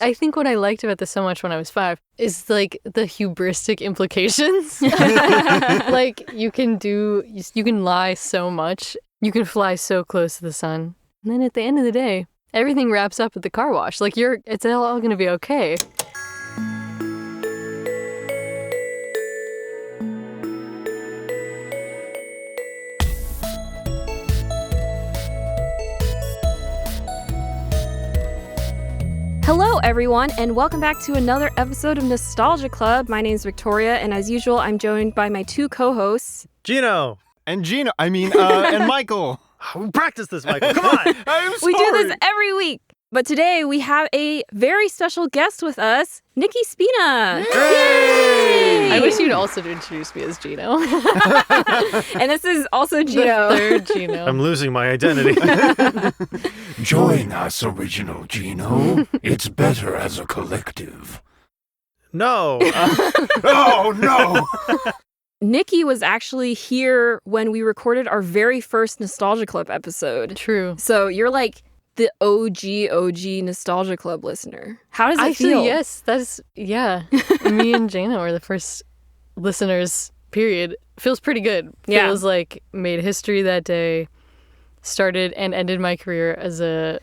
I think what I liked about this so much when I was 5 is like the hubristic implications. Like you can lie so much. You can fly so close to the sun. And then at the end of the day, everything wraps up at the car wash. Like it's all going to be okay. Hello, everyone, and welcome back to another episode of Nostalgia Club. My name's Victoria, and as usual, I'm joined by my two co-hosts, Jino. And and Michael. We practice this, Michael. Come on. I'm sorry. We do this every week. But today we have a very special guest with us, Nikki Spina. Yay! I wish you'd also introduce me as Jino. And this is also Jino. The third Jino. I'm losing my identity. Join us, original Jino. It's better as a collective. No. Oh, no! Nikki was actually here when we recorded our very first Nostalgia Club episode. True. So you're like the OG Nostalgia Club listener. How does it feel? Actually, yes. Yeah. Me and Jana were the first listeners, period. Feels pretty good. Yeah. Feels like made history that day. Started and ended my career as a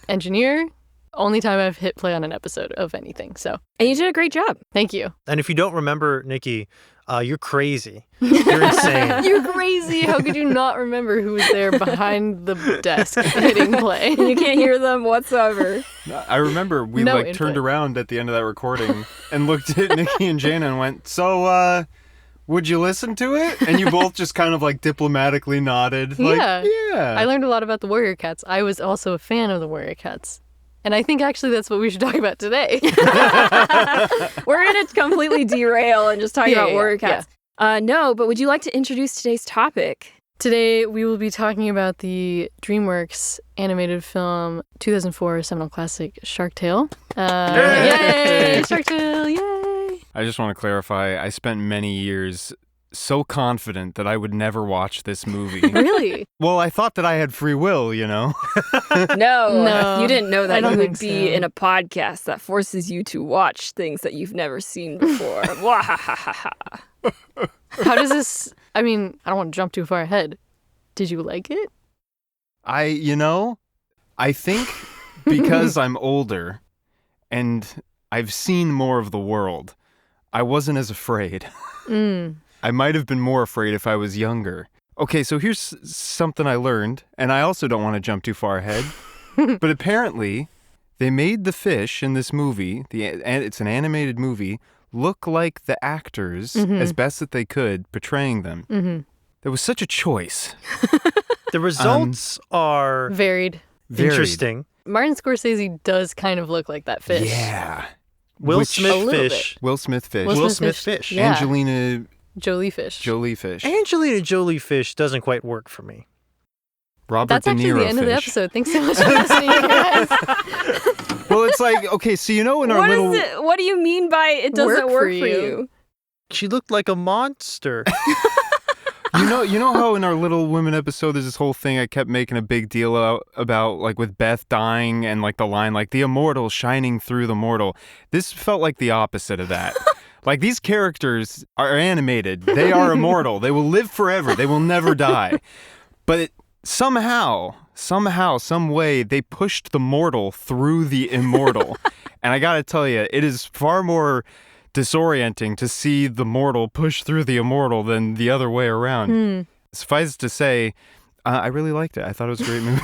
engineer. Only time I've hit play on an episode of anything. So. And you did a great job. Thank you. And if you don't remember, Nikki, you're crazy. You're insane. You're crazy. How could you not remember who was there behind the desk hitting play? You can't hear them whatsoever. I remember we turned around at the end of that recording and looked at Nikki and Jana and went, so, would you listen to it? And you both just kind of like diplomatically nodded. Like, yeah. I learned a lot about the Warrior Cats. I was also a fan of the Warrior Cats. And I think actually that's what we should talk about today. We're going to completely derail and just talk about Warrior Cats. Yeah. No, but would you like to introduce today's topic? Today we will be talking about the Dreamworks animated film 2004 seminal classic Shark Tale. Yay! Shark Tale, yay! I just want to clarify, I spent many years so confident that I would never watch this movie. Really? Well, I thought that I had free will, you know? No, you didn't know that you would be so. in a podcast that forces you to watch things that you've never seen before. Wahahaha. How does this... I mean, I don't want to jump too far ahead. Did you like it? I think because I'm older and I've seen more of the world, I wasn't as afraid. I might have been more afraid if I was younger. Okay, so here's something I learned, and I also don't want to jump too far ahead, but apparently they made the fish in this movie, it's an animated movie, look like the actors as best that they could, portraying them. Mm-hmm. There was such a choice. The results are varied. Interesting. Martin Scorsese does kind of look like that fish. Yeah. Will Smith Fish. Will Smith Fish. Will Smith Fish. Yeah. Angelina Jolie Fish. Angelina Jolie Fish doesn't quite work for me. Robert That's De actually Niro the end of the Fish. episode. Thanks so much for listening, guys. Well, it's like, okay, so in our What little... what do you mean by it doesn't work for you? She looked like a monster. You know how in our Little Women episode there's this whole thing I kept making a big deal about, like with Beth dying and like the line, like the immortal shining through the mortal. This felt like the opposite of that. Like these characters are animated. They are immortal. They will live forever. They will never die. But somehow, some way, they pushed the mortal through the immortal. And I gotta tell you, it is far more disorienting to see the mortal push through the immortal than the other way around. Suffice to say, I really liked it. I thought it was a great movie.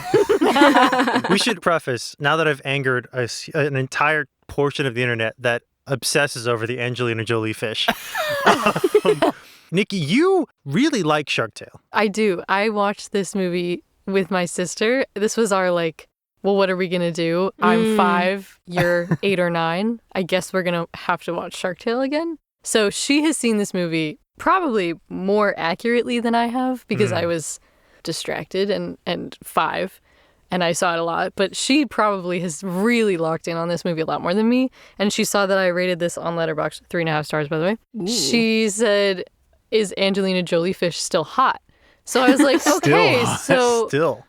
We should preface, now that I've angered an entire portion of the internet that obsesses over the Angelina Jolie Fish. Nikki, you really like Shark Tale. I do. I watched this movie with my sister. This was our well, what are we going to do? I'm 5, you're 8 or 9. I guess we're going to have to watch Shark Tale again. So she has seen this movie probably more accurately than I have because I was distracted and 5 and I saw it a lot. But she probably has really locked in on this movie a lot more than me. And she saw that I rated this on Letterboxd 3.5 stars, by the way. Ooh. She said, is Angelina Jolie Fish still hot? So I was like, okay, so... Still.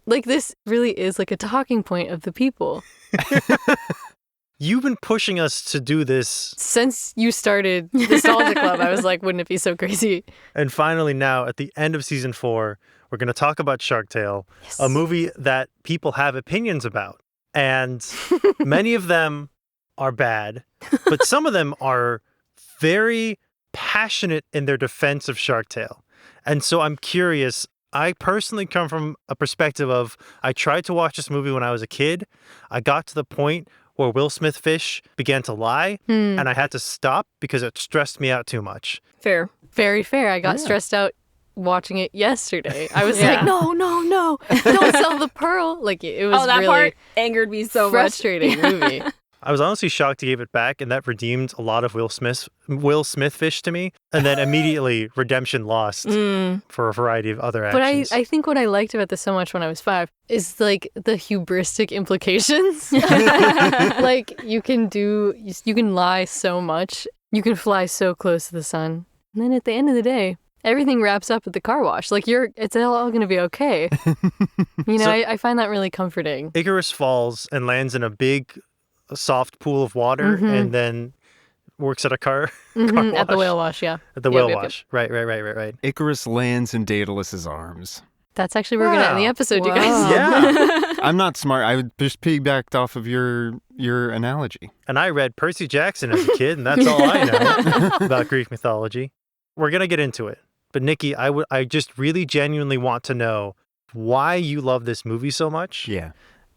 Like this really is like a talking point of the people. You've been pushing us to do this. Since you started Nostalgia Club, I was like, wouldn't it be so crazy? And finally now, at the end of season 4, we're going to talk about Shark Tale, a movie that people have opinions about. And many of them are bad, but some of them are very passionate in their defense of Shark Tale. And so I'm curious. I personally come from a perspective of I tried to watch this movie when I was a kid. I got to the point where Will Smith Fish began to lie, and I had to stop because it stressed me out too much. Fair. Very fair. I got stressed out watching it yesterday. I was like, no, don't sell the pearl. Like it was that really part angered me so frustrating movie. I was honestly shocked he gave it back, and that redeemed a lot of Will Smith Fish to me. And then immediately redemption lost for a variety of other actions. But I think what I liked about this so much when I was 5 is like the hubristic implications. Like you can lie so much, you can fly so close to the sun, and then at the end of the day, everything wraps up at the car wash. Like it's all going to be okay. I find that really comforting. Icarus falls and lands in a big, soft pool of water, and then works at a car wash. At the whale wash, yeah. At the whale wash. Right. Icarus lands in Daedalus's arms. That's actually where we're going to end the episode, you guys. Yeah. I'm not smart. I just piggybacked off of your analogy. And I read Percy Jackson as a kid, and that's all I know about Greek mythology. We're going to get into it. But Nikki, I just really genuinely want to know why you love this movie so much. Yeah.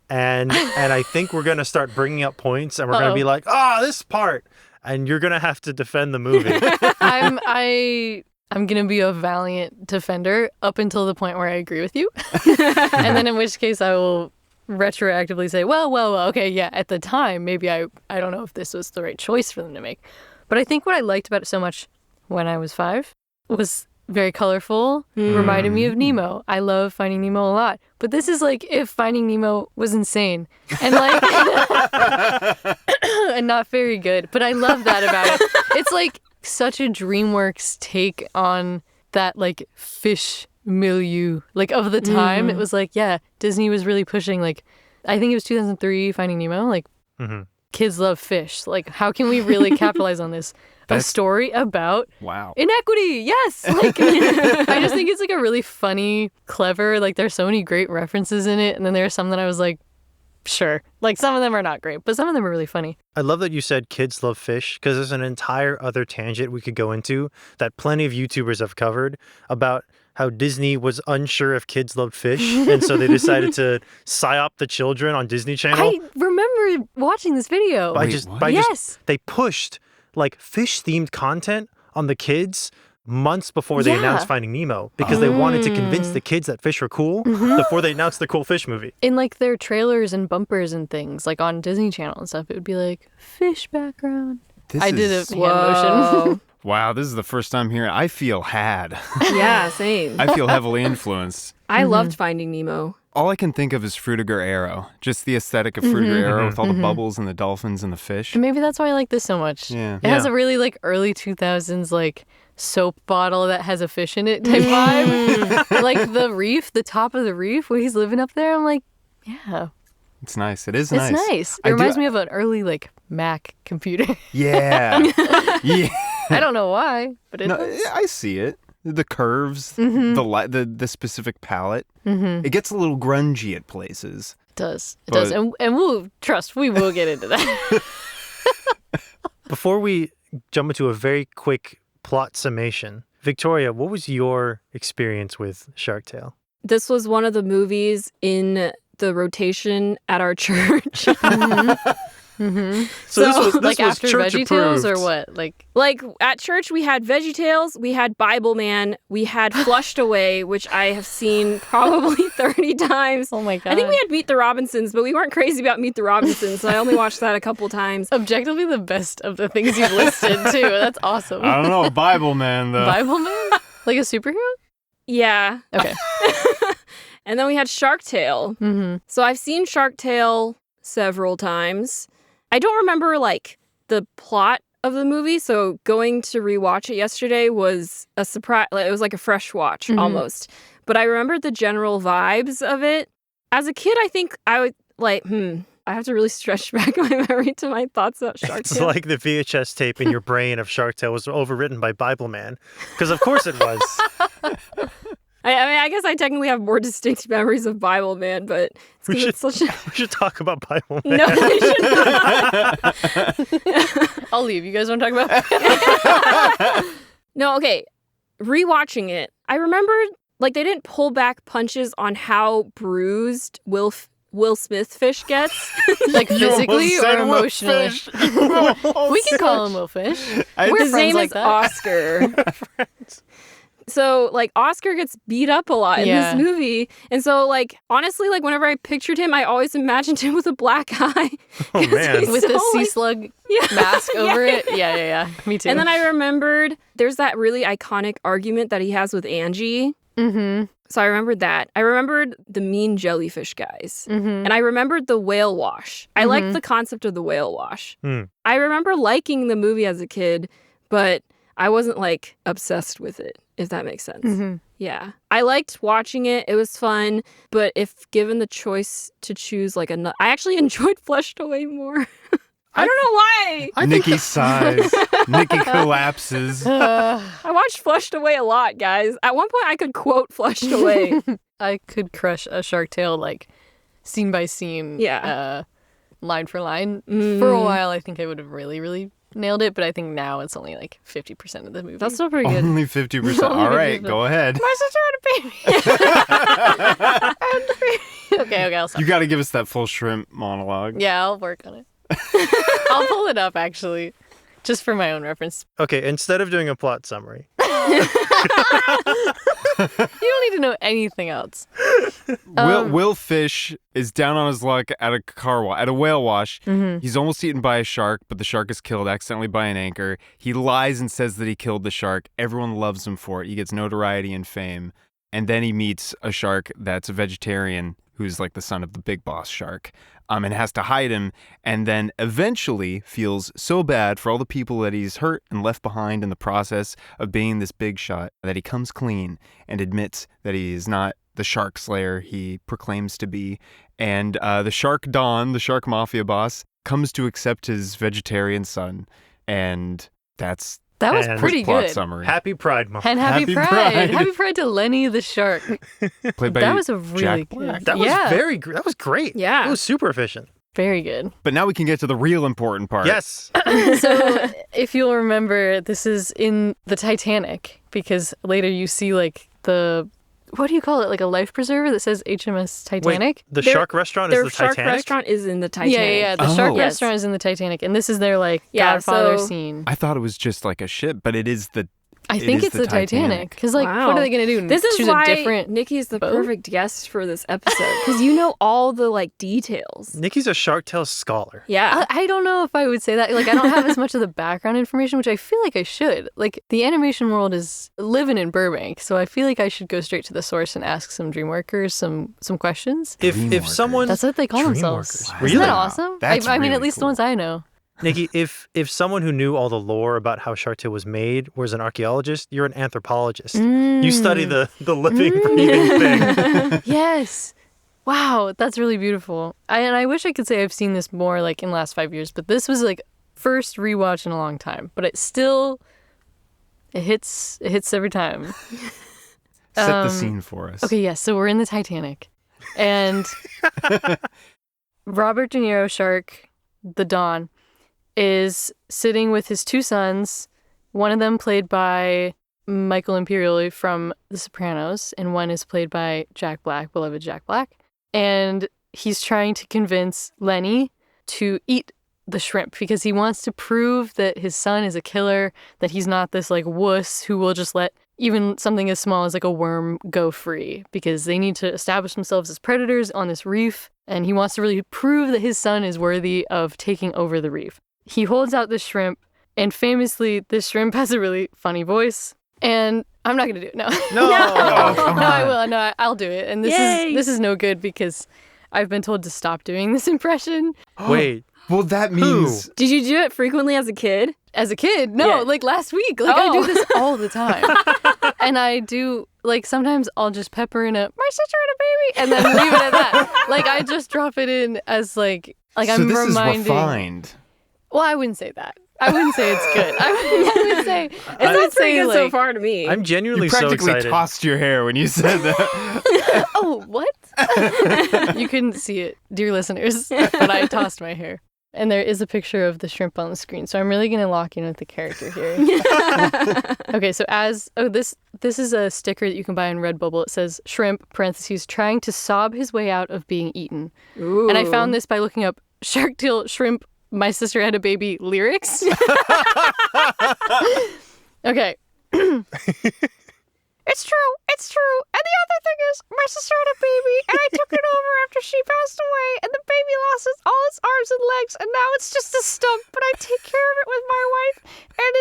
And I think we're going to start bringing up points, and we're going to be like, this part. And you're going to have to defend the movie. I'm going to be a valiant defender up until the point where I agree with you. And then in which case I will retroactively say, well, okay, yeah, at the time, maybe I don't know if this was the right choice for them to make. But I think what I liked about it so much when I was 5 was very colorful, reminded me of Nemo. I love Finding Nemo a lot. But this is like if Finding Nemo was insane and like and not very good. But I love that about it. It's like such a Dreamworks take on that like fish milieu like of the time. It was like, yeah, Disney was really pushing like, I think it was 2003 Finding Nemo, like kids love fish. Like how can we really capitalize on this? A story about inequity. Yes. Like I just think it's like a really funny, clever, like there's so many great references in it. And then there are some that I was like, sure. Like some of them are not great, but some of them are really funny. I love that you said kids love fish, because there's an entire other tangent we could go into that plenty of YouTubers have covered about how Disney was unsure if kids loved fish. And so they decided to psyop the children on Disney Channel. I remember watching this video. They pushed like fish-themed content on the kids months before they announced Finding Nemo, because they wanted to convince the kids that fish were cool before they announced the cool fish movie. In like their trailers and bumpers and things, like on Disney Channel and stuff, it would be like fish background. I did a hand motion. Wow, this is the first time hearing. I feel had. Yeah, same. I feel heavily influenced. I loved Finding Nemo. All I can think of is Frutiger Arrow. Just the aesthetic of Frutiger Arrow with all the bubbles and the dolphins and the fish. And maybe that's why I like this so much. Yeah. It has a really like early 2000s like soap bottle that has a fish in it type vibe. Like the reef, the top of the reef where he's living up there. I'm like, yeah. It's nice. It is nice. nice. It's nice. It reminds me of an early like Mac computer. Yeah. Yeah. I don't know why, but it does. I see it. The curves, the specific palette. It gets a little grungy at places. It does. It does. And we will get into that. Before we jump into a very quick plot summation, Victoria, what was your experience with Shark Tale? This was one of the movies in the rotation at our church. So this was like was after church VeggieTales approved. or what? Like at church we had VeggieTales, we had Bible Man, we had Flushed Away, which I have seen probably 30 times. Oh my God. I think we had Meet the Robinsons, but we weren't crazy about Meet the Robinsons, so I only watched that a couple times. Objectively the best of the things you've listed too. That's awesome. I don't know, Bible Man though. Bible Man? Like a superhero? Yeah. Okay. And then we had Shark Tale. So I've seen Shark Tale several times. I don't remember like the plot of the movie, so going to rewatch it yesterday was a surprise. It was like a fresh watch almost. but I remembered the general vibes of it. As a kid, I think I would I have to really stretch back my memory to my thoughts about Shark It's Tale. like the VHS tape in your brain of Shark Tale was overwritten by Bible Man. Because of course it was. I mean, I guess I technically have more distinct memories of Bible Man, but it's 'cause it's such a... We should talk about Bible Man. No, we should not. I'll leave. You guys want to talk about No, okay. Rewatching it, I remembered, like, they didn't pull back punches on how bruised Will Smith Fish gets. like You physically almost said or Will emotionally? Fish. We can call him Will Fish. We're His friends name like is that. Oscar. So, like, Oscar gets beat up a lot in Yeah. this movie. And so, like, honestly, like, whenever I pictured him, I always imagined him with a black eye. Oh, 'Cause man. he's With so, the sea like- slug Yeah. mask over Yeah. it. Yeah. Me too. And then I remembered there's that really iconic argument that he has with Angie. Mm-hmm. So I remembered that. I remembered the mean jellyfish guys. Mm-hmm. And I remembered the whale wash. I liked the concept of the whale wash. I remember liking the movie as a kid, but I wasn't, like, obsessed with it, if that makes sense. Mm-hmm. Yeah. I liked watching it. It was fun. But if given the choice to choose, like, I actually enjoyed Flushed Away more. I don't know why. Nikki sighs. Nikki collapses. I watched Flushed Away a lot, guys. At one point, I could quote Flushed Away. I could crush a Shark Tale, like, scene by scene. Yeah. Line for line. For a while, I think I would have really, really nailed it, but I think now it's only like 50% of the movie. That's still pretty good. Only 50%. Only All right, 50%. go ahead. My sister had a baby. Okay, I'll stop. You got to give us that full shrimp monologue. Yeah, I'll work on it. I'll pull it up, actually, just for my own reference. Okay, instead of doing a plot summary, You don't need to know anything else. Will Fish is down on his luck at a whale wash. He's almost eaten by a shark, but the shark is killed accidentally by an anchor. He lies and says that he killed the shark. Everyone loves him for it. He gets notoriety and fame. And then he meets a shark that's a vegetarian who's like the son of the big boss shark, and has to hide him, and then eventually feels so bad for all the people that he's hurt and left behind in the process of being this big shot that he comes clean and admits that he is not the shark slayer he proclaims to be. And the Shark Don, the shark mafia boss, comes to accept his vegetarian son. And that was And pretty plot good. summary. Happy Pride Month. And happy Happy Pride. Pride. Happy Pride to Lenny the shark. Played by That was a really Jack good. Black. That was yeah, that was great. Yeah. It was super efficient. very good. But now we can get to the real important part. Yes. So if you'll remember, this is in the Titanic, because later you see like what do you call it? Like a life preserver that says HMS Titanic? Wait, the Their- shark restaurant Their is the shark Titanic? restaurant is in the Titanic. Yeah. The Oh. shark Yes. restaurant is in the Titanic, and this is their like Yeah, Godfather so- scene. I thought it was just like a ship, but it is the I It think is it's the the Titanic. Because like, Wow. what are they gonna do? This is Choose why a different. Nikki is the boat? perfect guest for this episode, because you know all the like details. Nikki's a Shark Tale scholar. Yeah. I don't know if I would say that. Like, I don't have as much of the background information, which I feel like I should. Like, the animation world is living in Burbank, so I feel like I should go straight to the source and ask some DreamWorkers some questions. If someone That's what they call Dreamworkers. themselves. Really? Isn't that awesome? That's I mean, really at least cool. the ones I know. Nikki, if someone who knew all the lore about how Shark Tale was made was an archaeologist, you're an anthropologist. You study the living, breathing thing. Yes. Wow, that's really beautiful. And I wish I could say I've seen this more like in the last 5 years, but this was like first rewatch in a long time. But it hits every time. set the scene for us. Okay, yes. So we're in the Titanic, and Robert De Niro, Shark, the Don, is sitting with his two sons. One of them played by Michael Imperioli from The Sopranos, and one is played by Jack Black, beloved Jack Black. And he's trying to convince Lenny to eat the shrimp because he wants to prove that his son is a killer, that he's not this like wuss who will just let even something as small as like a worm go free, because they need to establish themselves as predators on this reef. And he wants to really prove that his son is worthy of taking over the reef. He holds out the shrimp, and famously, this shrimp has a really funny voice. And I'm not going to do it. No. No. I will. No, I'll do it. And Yay. this is no good because I've been told to stop doing this impression. Wait. Well, that means Did you do it frequently as a kid? As a kid, no, Yeah. like last week. Like I do Oh. this all the time. And I do, like, sometimes I'll just pepper in my sister had a baby, and then leave it at that. Like, I just drop it in as, like So I'm this reminding. is refined. Well, I wouldn't say that. I wouldn't say it's good. I would say It's pretty good so far to me. I'm genuinely You so practically excited. tossed your hair when you said that. Oh, what? You couldn't see it, dear listeners, but I tossed my hair. And there is a picture of the shrimp on the screen, so I'm really going to lock in with the character here. Okay, so this is a sticker that you can buy on Redbubble. It says shrimp, parentheses, trying to sob his way out of being eaten. Ooh. And I found this by looking up Shark Tale Shrimp, My Sister Had a Baby lyrics. Okay. It's true. And the other thing is, my sister had a baby, and I took it over after she passed away, and the baby lost all its arms and legs, and now it's just a stump, but I take care of it with my wife, and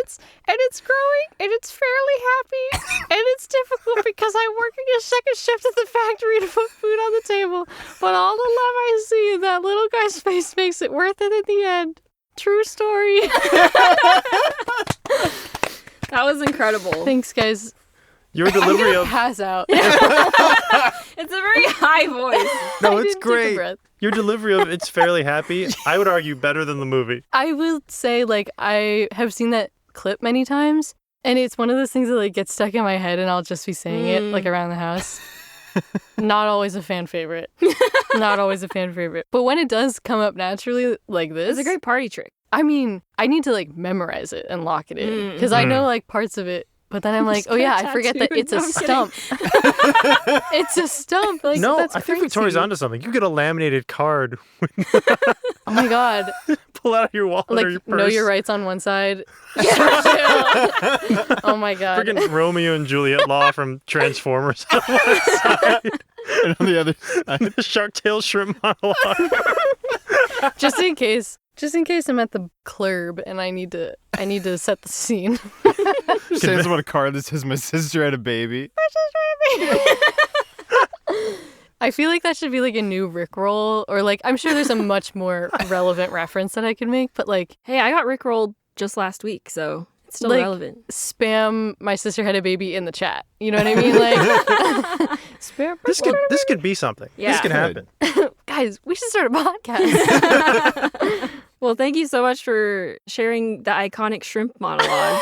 it's growing, and it's fairly happy, and it's difficult because I'm working a second shift at the factory to put food on the table, but all the love I see in that little guy's face makes it worth it in the end. True story. That was incredible. Thanks, guys. Your I'm delivery gonna of pass out. It's a very high voice. no, I it's didn't take a great. breath. Your delivery of it's fairly happy. I would argue better than the movie. I will say, like, I have seen that clip many times, and it's one of those things that, like, gets stuck in my head, and I'll just be saying it, like, around the house. Not always a fan favorite. Not always a fan favorite. But when it does come up naturally like this, It's a great party trick. I mean, I need to, like, memorize it and lock it in. Because I know, like, parts of it. But then I'm like, Just oh yeah, get I forget that tattooed. it's a No, I'm stump. It's a stump. Like, No, that's I think crazy. Victoria's onto something. You get a laminated card, Oh my god. pull out of your wallet Like, or your purse. know your rights on one side. Oh my god. Friggin' Romeo and Juliet law from Transformers on one side. And on the other side. The Shark Tale shrimp monologue. Just in case I'm at the club and I need to set the scene. Says on a card that says my sister had a baby. I feel like that should be like a new Rickroll, or like I'm sure there's a much more relevant reference that I could make, but like Hey, I got rickrolled just last week, so it's still like, relevant. spam my sister had a baby in the chat. You know what I mean? Like spam This could be something. Yeah. This could happen. guys, we should start a podcast. Well, thank you so much for sharing the iconic shrimp monologue.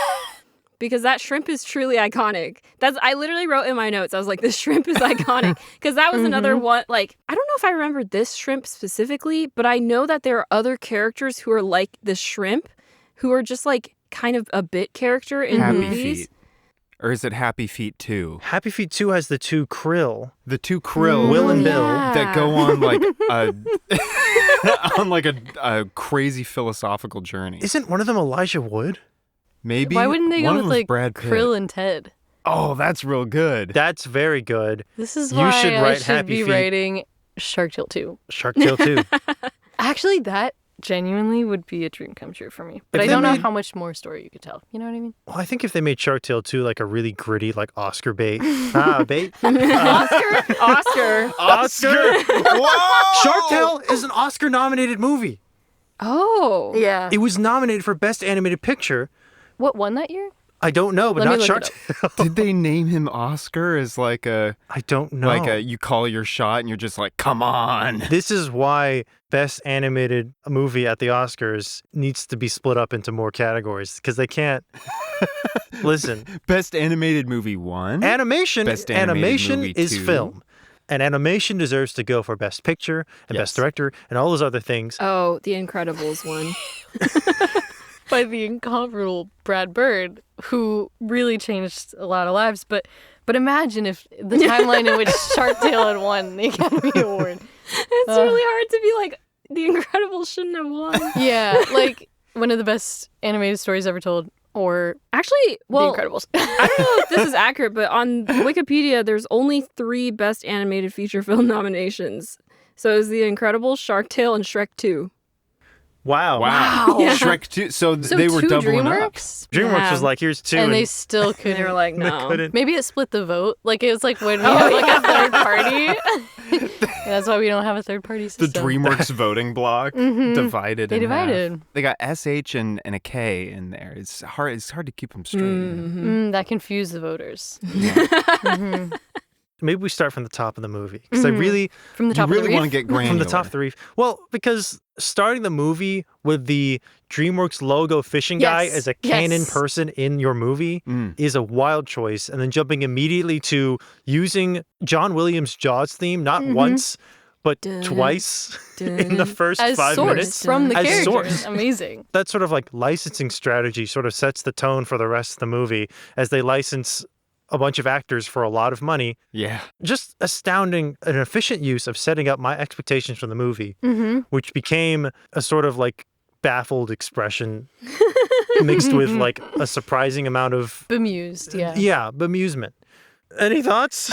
Because that shrimp is truly iconic. I literally wrote in my notes, I was like, this shrimp is iconic. Because that was another one, like, I don't know if I remember this shrimp specifically, but I know that there are other characters who are like the shrimp, who are just like kind of a bit character in Happy movies. Feet. Or is it Happy Feet 2? Happy Feet 2 has the two krill. The two krill Will and Bill. that go on like a crazy philosophical journey. Isn't one of them Elijah Wood? Maybe Why wouldn't they go one with of them's like Brad Pitt. Krill and Ted? Oh, that's real good. That's very good. This is You why should I write should Happy be Feet. writing Shark Tale 2. Shark Tale 2. Actually, that genuinely would be a dream come true for me. But If I they don't know made- how much more story you could tell. You know what I mean? Well, I think if they made Shark Tale 2 like a really gritty, like Oscar bait. Bait? Oscar. Oscar! Whoa! Shark Tale is an Oscar-nominated movie. Oh. Yeah. It was nominated for Best Animated Picture. What won that year? I don't know, but Let me not look Shark it Tale. Did they name him Oscar as like a I don't know. you call your shot and you're just like, come on. This is why Best Animated Movie at the Oscars needs to be split up into more categories because they can't. Listen, Best Animated Movie 1? animation Best Animated Movie is 2. film. And animation deserves to go for Best Picture and Best Yes. Director and all those other things. Oh, The Incredibles one. By the incomparable Brad Bird, who really changed a lot of lives. But imagine if the timeline in which Shark Tale had won the Academy Award. It's really hard to be like, The Incredibles shouldn't have won. Yeah, like one of the best animated stories ever told. Or Actually, well, The Incredibles. I don't know if this is accurate, but on Wikipedia, there's only 3 Best Animated Feature Film nominations. So it's The Incredibles, Shark Tale, and Shrek 2. Wow. Wow. Yeah. Shrek 2. So, So they were two doubling up. DreamWorks? DreamWorks Yeah. was like, here's two. And they still And couldn't. they were like, they no. couldn't. Maybe it split the vote. Like, it was like when we have like a third party. That's why we don't have a third party The system. DreamWorks voting block divided. They in half. divided. They got SH and a K in there. It's hard to keep them straight. That confused the voters. Maybe we start from the top of the movie. Because I really, From the top You really of the want reef. to get granular. from the top of the reef. Well, because starting the movie with the DreamWorks logo fishing guy Yes. as a canon Yes. person in your movie is a wild choice. And then jumping immediately to using John Williams' Jaws theme, not once, but twice in the first as 5 source minutes. from the As characters. source. Amazing. That sort of like licensing strategy sort of sets the tone for the rest of the movie as they license a bunch of actors for a lot of money. Yeah. Just astounding, an efficient use of setting up my expectations for the movie, which became a sort of like baffled expression mixed with like a surprising amount of, Bemused, yeah. bemusement. Any thoughts?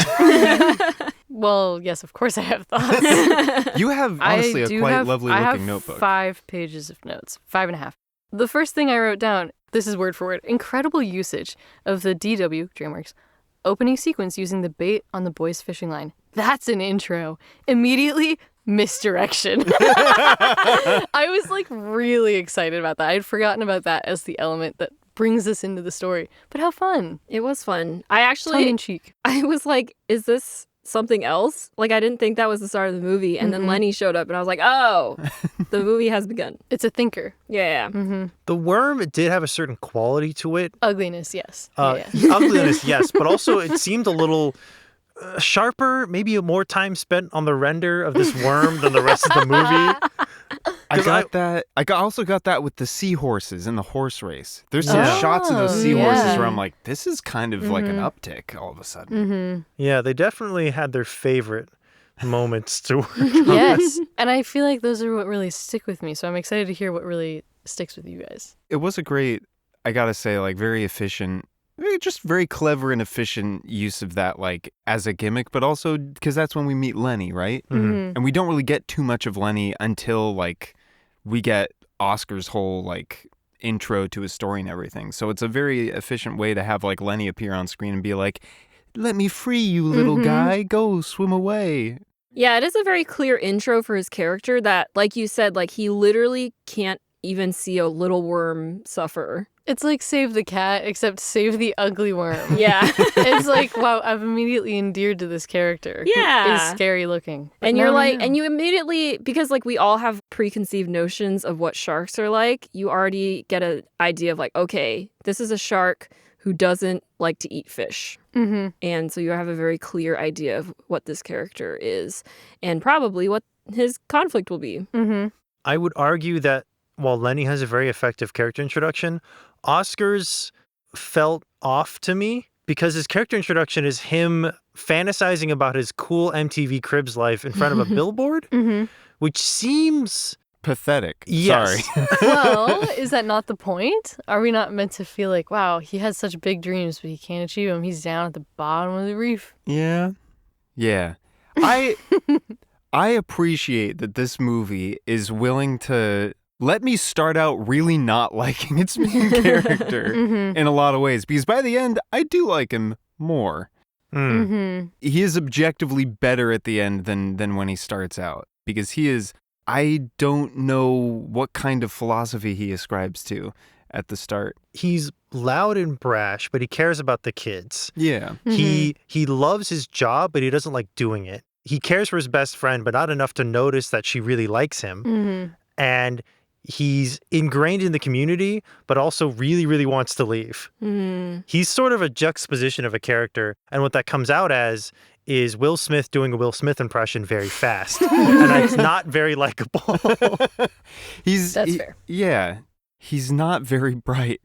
Well, yes, of course I have thoughts. You have honestly I a do quite have, lovely I looking have notebook. 5 pages of notes, 5.5. The first thing I wrote down, this is word for word, incredible usage of the DW, DreamWorks, opening sequence using the bait on the boys' fishing line. That's an intro. Immediately, misdirection. I was like really excited about that. I had forgotten about that as the element that brings us into the story. But how fun. It was fun. I Tongue actually, in cheek. I was like, is this something else? Like, I didn't think that was the start of the movie. And then Lenny showed up and I was like, oh, the movie has begun. It's a thinker. Yeah. The worm, it did have a certain quality to it. Ugliness, yes. Yeah. Ugliness, yes, but also it seemed a little sharper, maybe more time spent on the render of this worm than the rest of the movie. I got that. Also got that with the seahorses in the horse race. There's some Yeah. shots of those Oh, seahorses yeah. where I'm like, this is kind of like an uptick all of a sudden. Yeah, they definitely had their favorite moments to work. Yes. And I feel like those are what really stick with me. So I'm excited to hear what really sticks with you guys. It was a great, I gotta say, like very efficient, just very clever and efficient use of that, like as a gimmick, but also because that's when we meet Lenny, right? And we don't really get too much of Lenny until like we get Oscar's whole like intro to his story and everything. So it's a very efficient way to have like Lenny appear on screen and be like, let me free you, little guy. Go swim away. Yeah, it is a very clear intro for his character that, like you said, like he literally can't even see a little worm suffer. It's like Save the Cat, except save the ugly worm. Yeah. It's like, wow, I've immediately endeared to this character. who Yeah. is scary looking. But And you're no, like, no. and you immediately, because like we all have preconceived notions of what sharks are like, you already get an idea of like, okay, this is a shark who doesn't like to eat fish. And so you have a very clear idea of what this character is and probably what his conflict will be. I would argue that while Lenny has a very effective character introduction, Oscar's felt off to me because his character introduction is him fantasizing about his cool MTV Cribs life in front of a billboard, which seems Pathetic. Yes. Sorry. Well, is that not the point? Are we not meant to feel like, wow, he has such big dreams, but he can't achieve them? He's down at the bottom of the reef. Yeah. Yeah. I appreciate that this movie is willing to let me start out really not liking its main character in a lot of ways, because by the end, I do like him more. He is objectively better at the end than when he starts out, because he is, I don't know what kind of philosophy he ascribes to at the start. he's loud and brash, but he cares about the kids. Yeah. He loves his job, but he doesn't like doing it. He cares for his best friend, but not enough to notice that she really likes him. And he's ingrained in the community, but also really, really wants to leave. He's sort of a juxtaposition of a character. And what that comes out as is Will Smith doing a Will Smith impression very fast. And it's not very likable. That's fair. Yeah. He's not very bright.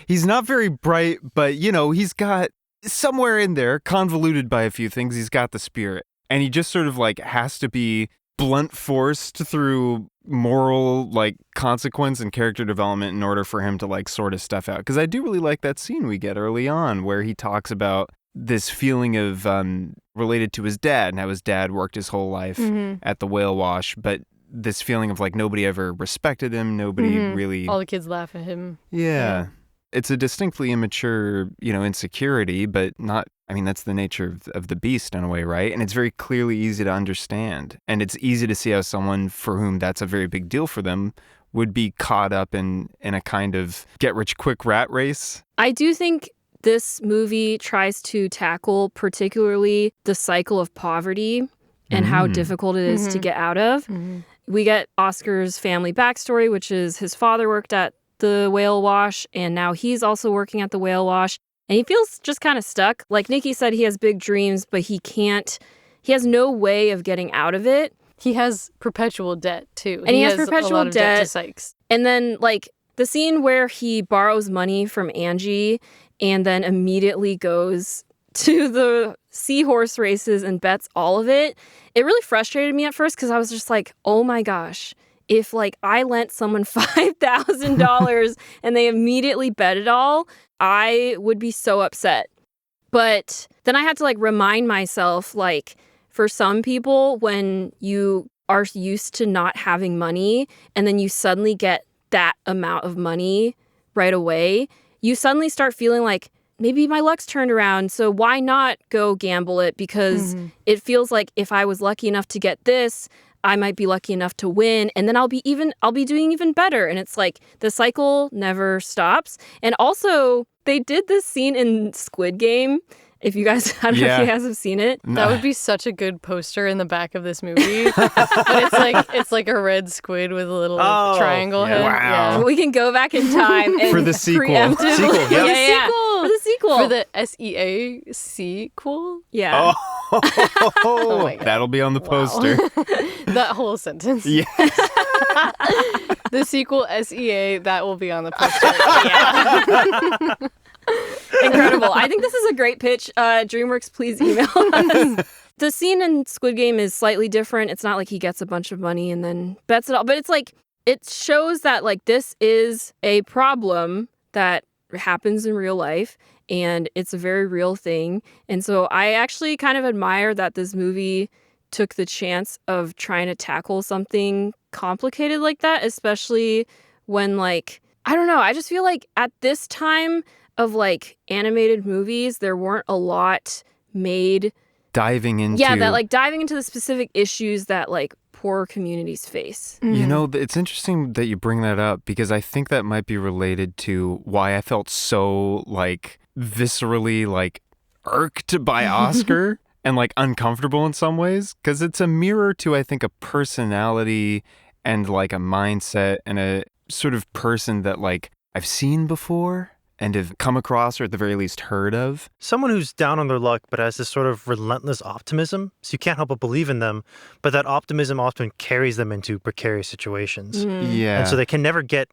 He's not very bright, but, you know, he's got somewhere in there, convoluted by a few things, he's got the spirit. And he just sort of like has to be blunt forced through moral like consequence and character development in order for him to like sort of stuff out. Because I do really like that scene we get early on where he talks about this feeling of related to his dad and how his dad worked his whole life at the whale wash, but this feeling of like nobody ever respected him. Nobody really. All the kids laugh at him. Yeah. It's a distinctly immature, insecurity, but not, I mean, that's the nature of the beast in a way, right? And it's very clearly easy to understand. And it's easy to see how someone for whom that's a very big deal for them would be caught up in a kind of get-rich-quick rat race. I do think this movie tries to tackle particularly the cycle of poverty and how difficult it is to get out of. We get Oscar's family backstory, which is his father worked at the whale wash, and now he's also working at the whale wash. And he feels just kind of stuck. Like Nikki said, he has big dreams, but he has no way of getting out of it. He has perpetual debt, too. And he has perpetual a lot of debt to Sykes. And then, like, the scene where he borrows money from Angie and then immediately goes to the seahorse races and bets all of it, it really frustrated me at first because I was just like, oh my gosh, if like I lent someone $5,000 and they immediately bet it all, I would be so upset. But then I had to like remind myself, like, for some people, when you are used to not having money and then you suddenly get that amount of money right away, you suddenly start feeling like, maybe my luck's turned around, so why not go gamble it? Because it feels like if I was lucky enough to get this, I might be lucky enough to win, and then I'll be doing even better. And it's like the cycle never stops. And also, they did this scene in Squid Game. If you guys, I don't know if you guys have seen it. That would be such a good poster in the back of this movie. But it's like a red squid with a little triangle head. Wow. Yeah. We can go back in time and For the sequel. preemptively- Yeah. For the sequel. For the SEA sequel? Yeah. Oh, my God. that'll be on the poster. That whole sentence. Yeah. The sequel SEA, that will be on the poster. Yeah. Incredible. I think this is a great pitch. Dreamworks, please email us. The scene in Squid Game is slightly different. It's not like he gets a bunch of money and then bets it all. But it's like, it shows that like this is a problem that happens in real life. And it's a very real thing. And so I actually kind of admire that this movie took the chance of trying to tackle something complicated like that, especially when like, I don't know, I just feel like at this time of like animated movies, there weren't a lot made Diving into the specific issues that like poor communities face. You know, it's interesting that you bring that up because I think that might be related to why I felt so like viscerally like irked by Oscar and like uncomfortable in some ways, because it's a mirror to, I think, a personality and like a mindset and a sort of person that like I've seen before and have come across or at the very least heard of. Someone who's down on their luck but has this sort of relentless optimism, so you can't help but believe in them, but that optimism often carries them into precarious situations. Yeah. And so they can never get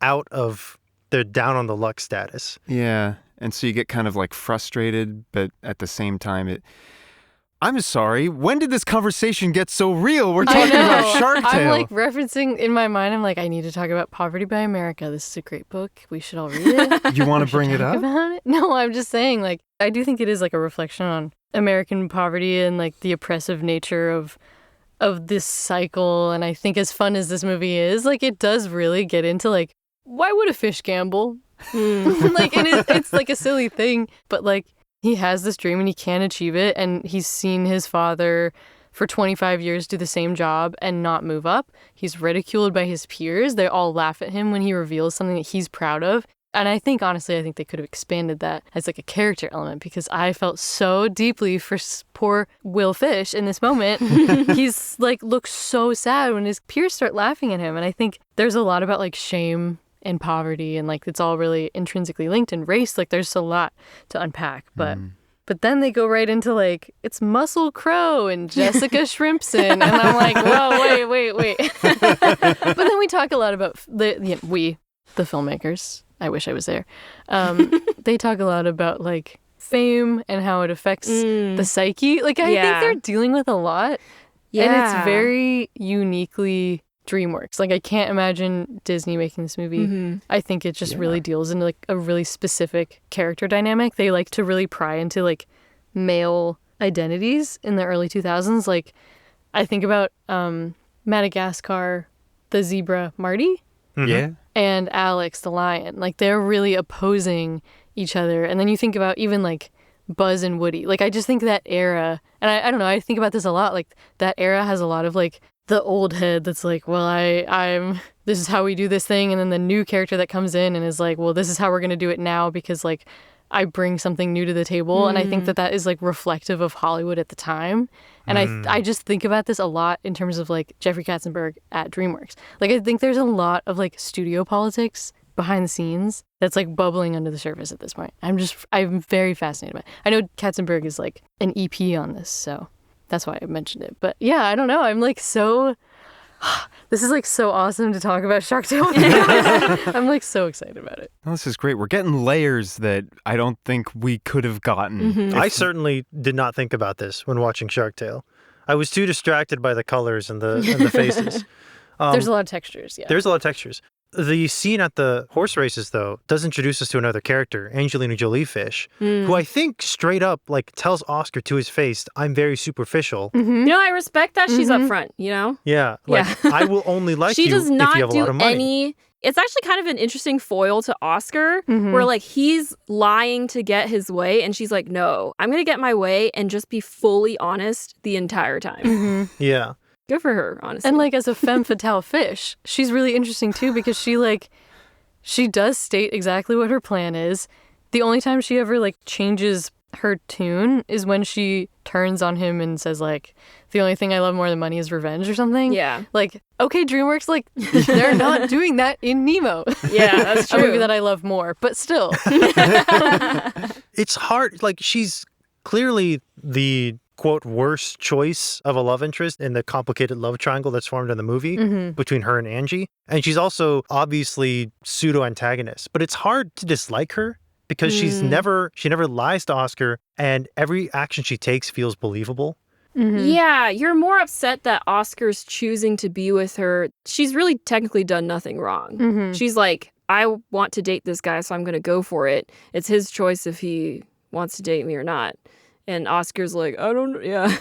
out of their down on the luck status. Yeah. And so you get kind of like frustrated, but at the same time I'm sorry, when did this conversation get so real? We're talking about Shark Tale. I'm like referencing in my mind, I'm like, I need to talk about Poverty by America. This is a great book. We should all read it. You want to bring it up? About it? No, I'm just saying, like, I do think it is like a reflection on American poverty and like the oppressive nature of this cycle. And I think as fun as this movie is, like, it does really get into like, why would a fish gamble? Like, it's like a silly thing, but like, he has this dream and he can't achieve it, and he's seen his father for 25 years do the same job and not move up. He's ridiculed by his peers. They all laugh at him when he reveals something that he's proud of. And I think, honestly, they could have expanded that as like a character element, because I felt so deeply for poor Will Fish in this moment. He's like, looks so sad when his peers start laughing at him. And I think there's a lot about like shame and poverty, and like it's all really intrinsically linked, and race, like there's a lot to unpack. But then they go right into like, it's Muscle Crowe and Jessica Shrimpson, and I'm like, whoa, wait. But then we talk a lot about the filmmakers. I wish I was there. They talk a lot about like fame and how it affects the psyche. Like I think they're dealing with a lot, and it's very uniquely Dreamworks. Like I can't imagine Disney making this movie. I think it just really deals into like a really specific character dynamic. They like to really pry into like male identities in the early 2000s. Like I think about Madagascar, the zebra Marty, Yeah. and Alex the lion. Like they're really opposing each other. And then you think about even like Buzz and Woody. Like I just think that era, and I don't know, I think about this a lot. Like that era has a lot of like the old head that's like, well, I'm this is how we do this thing, and then the new character that comes in and is like, well, this is how we're gonna do it now because like I bring something new to the table. And I think that is like reflective of Hollywood at the time. And I just think about this a lot in terms of like Jeffrey Katzenberg at DreamWorks. Like I think there's a lot of like studio politics behind the scenes that's like bubbling under the surface at this point. I'm very fascinated by it. I know Katzenberg is like an EP on this, so that's why I mentioned it. But yeah, I don't know. I'm like this is like so awesome to talk about Shark Tale. I'm like so excited about it. Oh, this is great. We're getting layers that I don't think we could have gotten. I certainly did not think about this when watching Shark Tale. I was too distracted by the colors and the faces. There's a lot of textures, yeah. There's a lot of textures. The scene at the horse races, though, does introduce us to another character, Angelina Jolie Fish, who I think straight up like tells Oscar to his face, I'm very superficial. You know, I respect that she's upfront, you know? Yeah. Like, I will only like she you does if not you have a lot do of money. any. It's actually kind of an interesting foil to Oscar where like he's lying to get his way and she's like, no, I'm going to get my way and just be fully honest the entire time. Yeah. Good for her, honestly. And like as a femme fatale fish, she's really interesting too because she does state exactly what her plan is. The only time she ever like changes her tune is when she turns on him and says like, the only thing I love more than money is revenge or something. Yeah. Like, okay, DreamWorks, like they're not doing that in Nemo. Yeah, that's A movie true. that I love more, but still. It's hard. Like, she's clearly the quote worst choice of a love interest in the complicated love triangle that's formed in the movie between her and Angie. And she's also obviously pseudo antagonist, but it's hard to dislike her because she never lies to Oscar and every action she takes feels believable. Yeah, you're more upset that Oscar's choosing to be with her. She's really technically done nothing wrong. She's like, I want to date this guy, so I'm going to go for it. It's his choice if he wants to date me or not. And Oscar's like, I don't, yeah.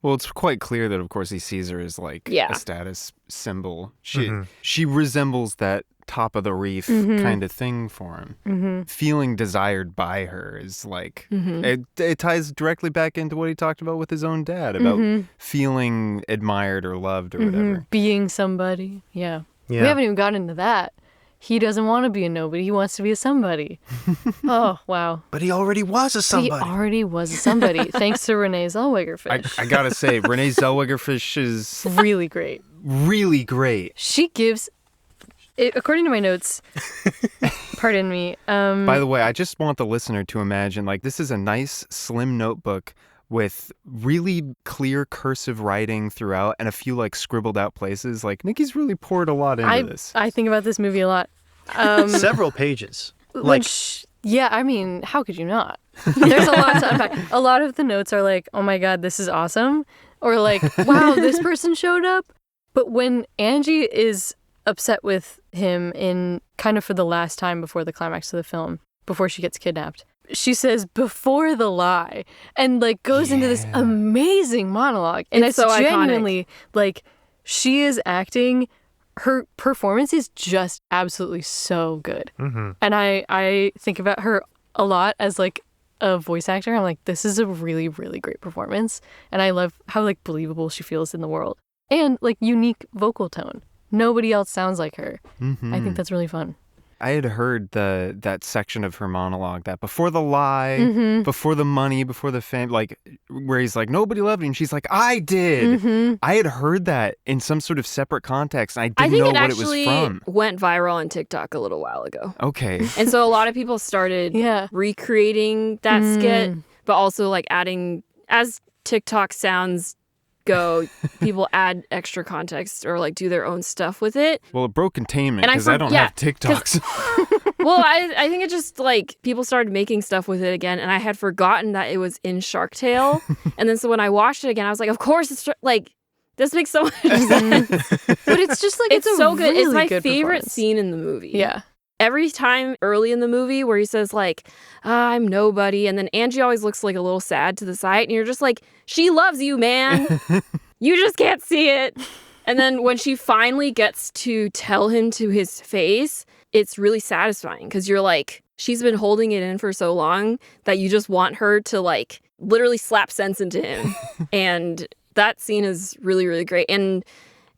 Well, it's quite clear that, of course, he sees her as like a status symbol. She resembles that top of the reef kind of thing for him. Feeling desired by her is like, it ties directly back into what he talked about with his own dad about feeling admired or loved or whatever. Being somebody. Yeah. We haven't even gotten into that. He doesn't want to be a nobody. He wants to be a somebody. Oh, wow. But he already was a somebody. He already was a somebody, thanks to Renee Zellweger Fish. I gotta say, Renee Zellweger Fish is really great. Really great. She gives, according to my notes, pardon me. By the way, I just want the listener to imagine, like, this is a nice, slim notebook with really clear cursive writing throughout and a few like scribbled out places. Like Nikki's really poured a lot into this. I think about this movie a lot. Several pages. Like, yeah, I mean, how could you not? There's a lot to unpack. A lot of the notes are like, oh my God, this is awesome. Or like, wow, this person showed up. But when Angie is upset with him in kind of for the last time before the climax of the film, before she gets kidnapped, she says before the lie and like goes into this amazing monologue. And it's so genuinely like she is acting, her performance is just absolutely so good. And I think about her a lot as like a voice actor. I'm like, this is a really, really great performance. And I love how like believable she feels in the world and like unique vocal tone. Nobody else sounds like her. I think that's really fun. I had heard that section of her monologue, that before the lie, before the money, before the fame, like where he's like, nobody loved me. And she's like, I did. I had heard that in some sort of separate context. And I didn't know what it was from. I think it actually went viral on TikTok a little while ago. Okay. And so a lot of people started recreating that skit, but also like adding, as TikTok sounds go, people add extra context or like do their own stuff with it. Well, it broke containment because I don't have TikToks. Well, I think it just like people started making stuff with it again, and I had forgotten that it was in Shark Tale. And then so when I watched it again, I was like, of course it's like this makes so much sense. But it's just like it's so good. Really it's my good favorite scene in the movie. Yeah. Every time early in the movie where he says like, I'm nobody. And then Angie always looks like a little sad to the side. And you're just like, she loves you, man. You just can't see it. And then when she finally gets to tell him to his face, it's really satisfying because you're like, she's been holding it in for so long that you just want her to like literally slap sense into him. And that scene is really, really great. And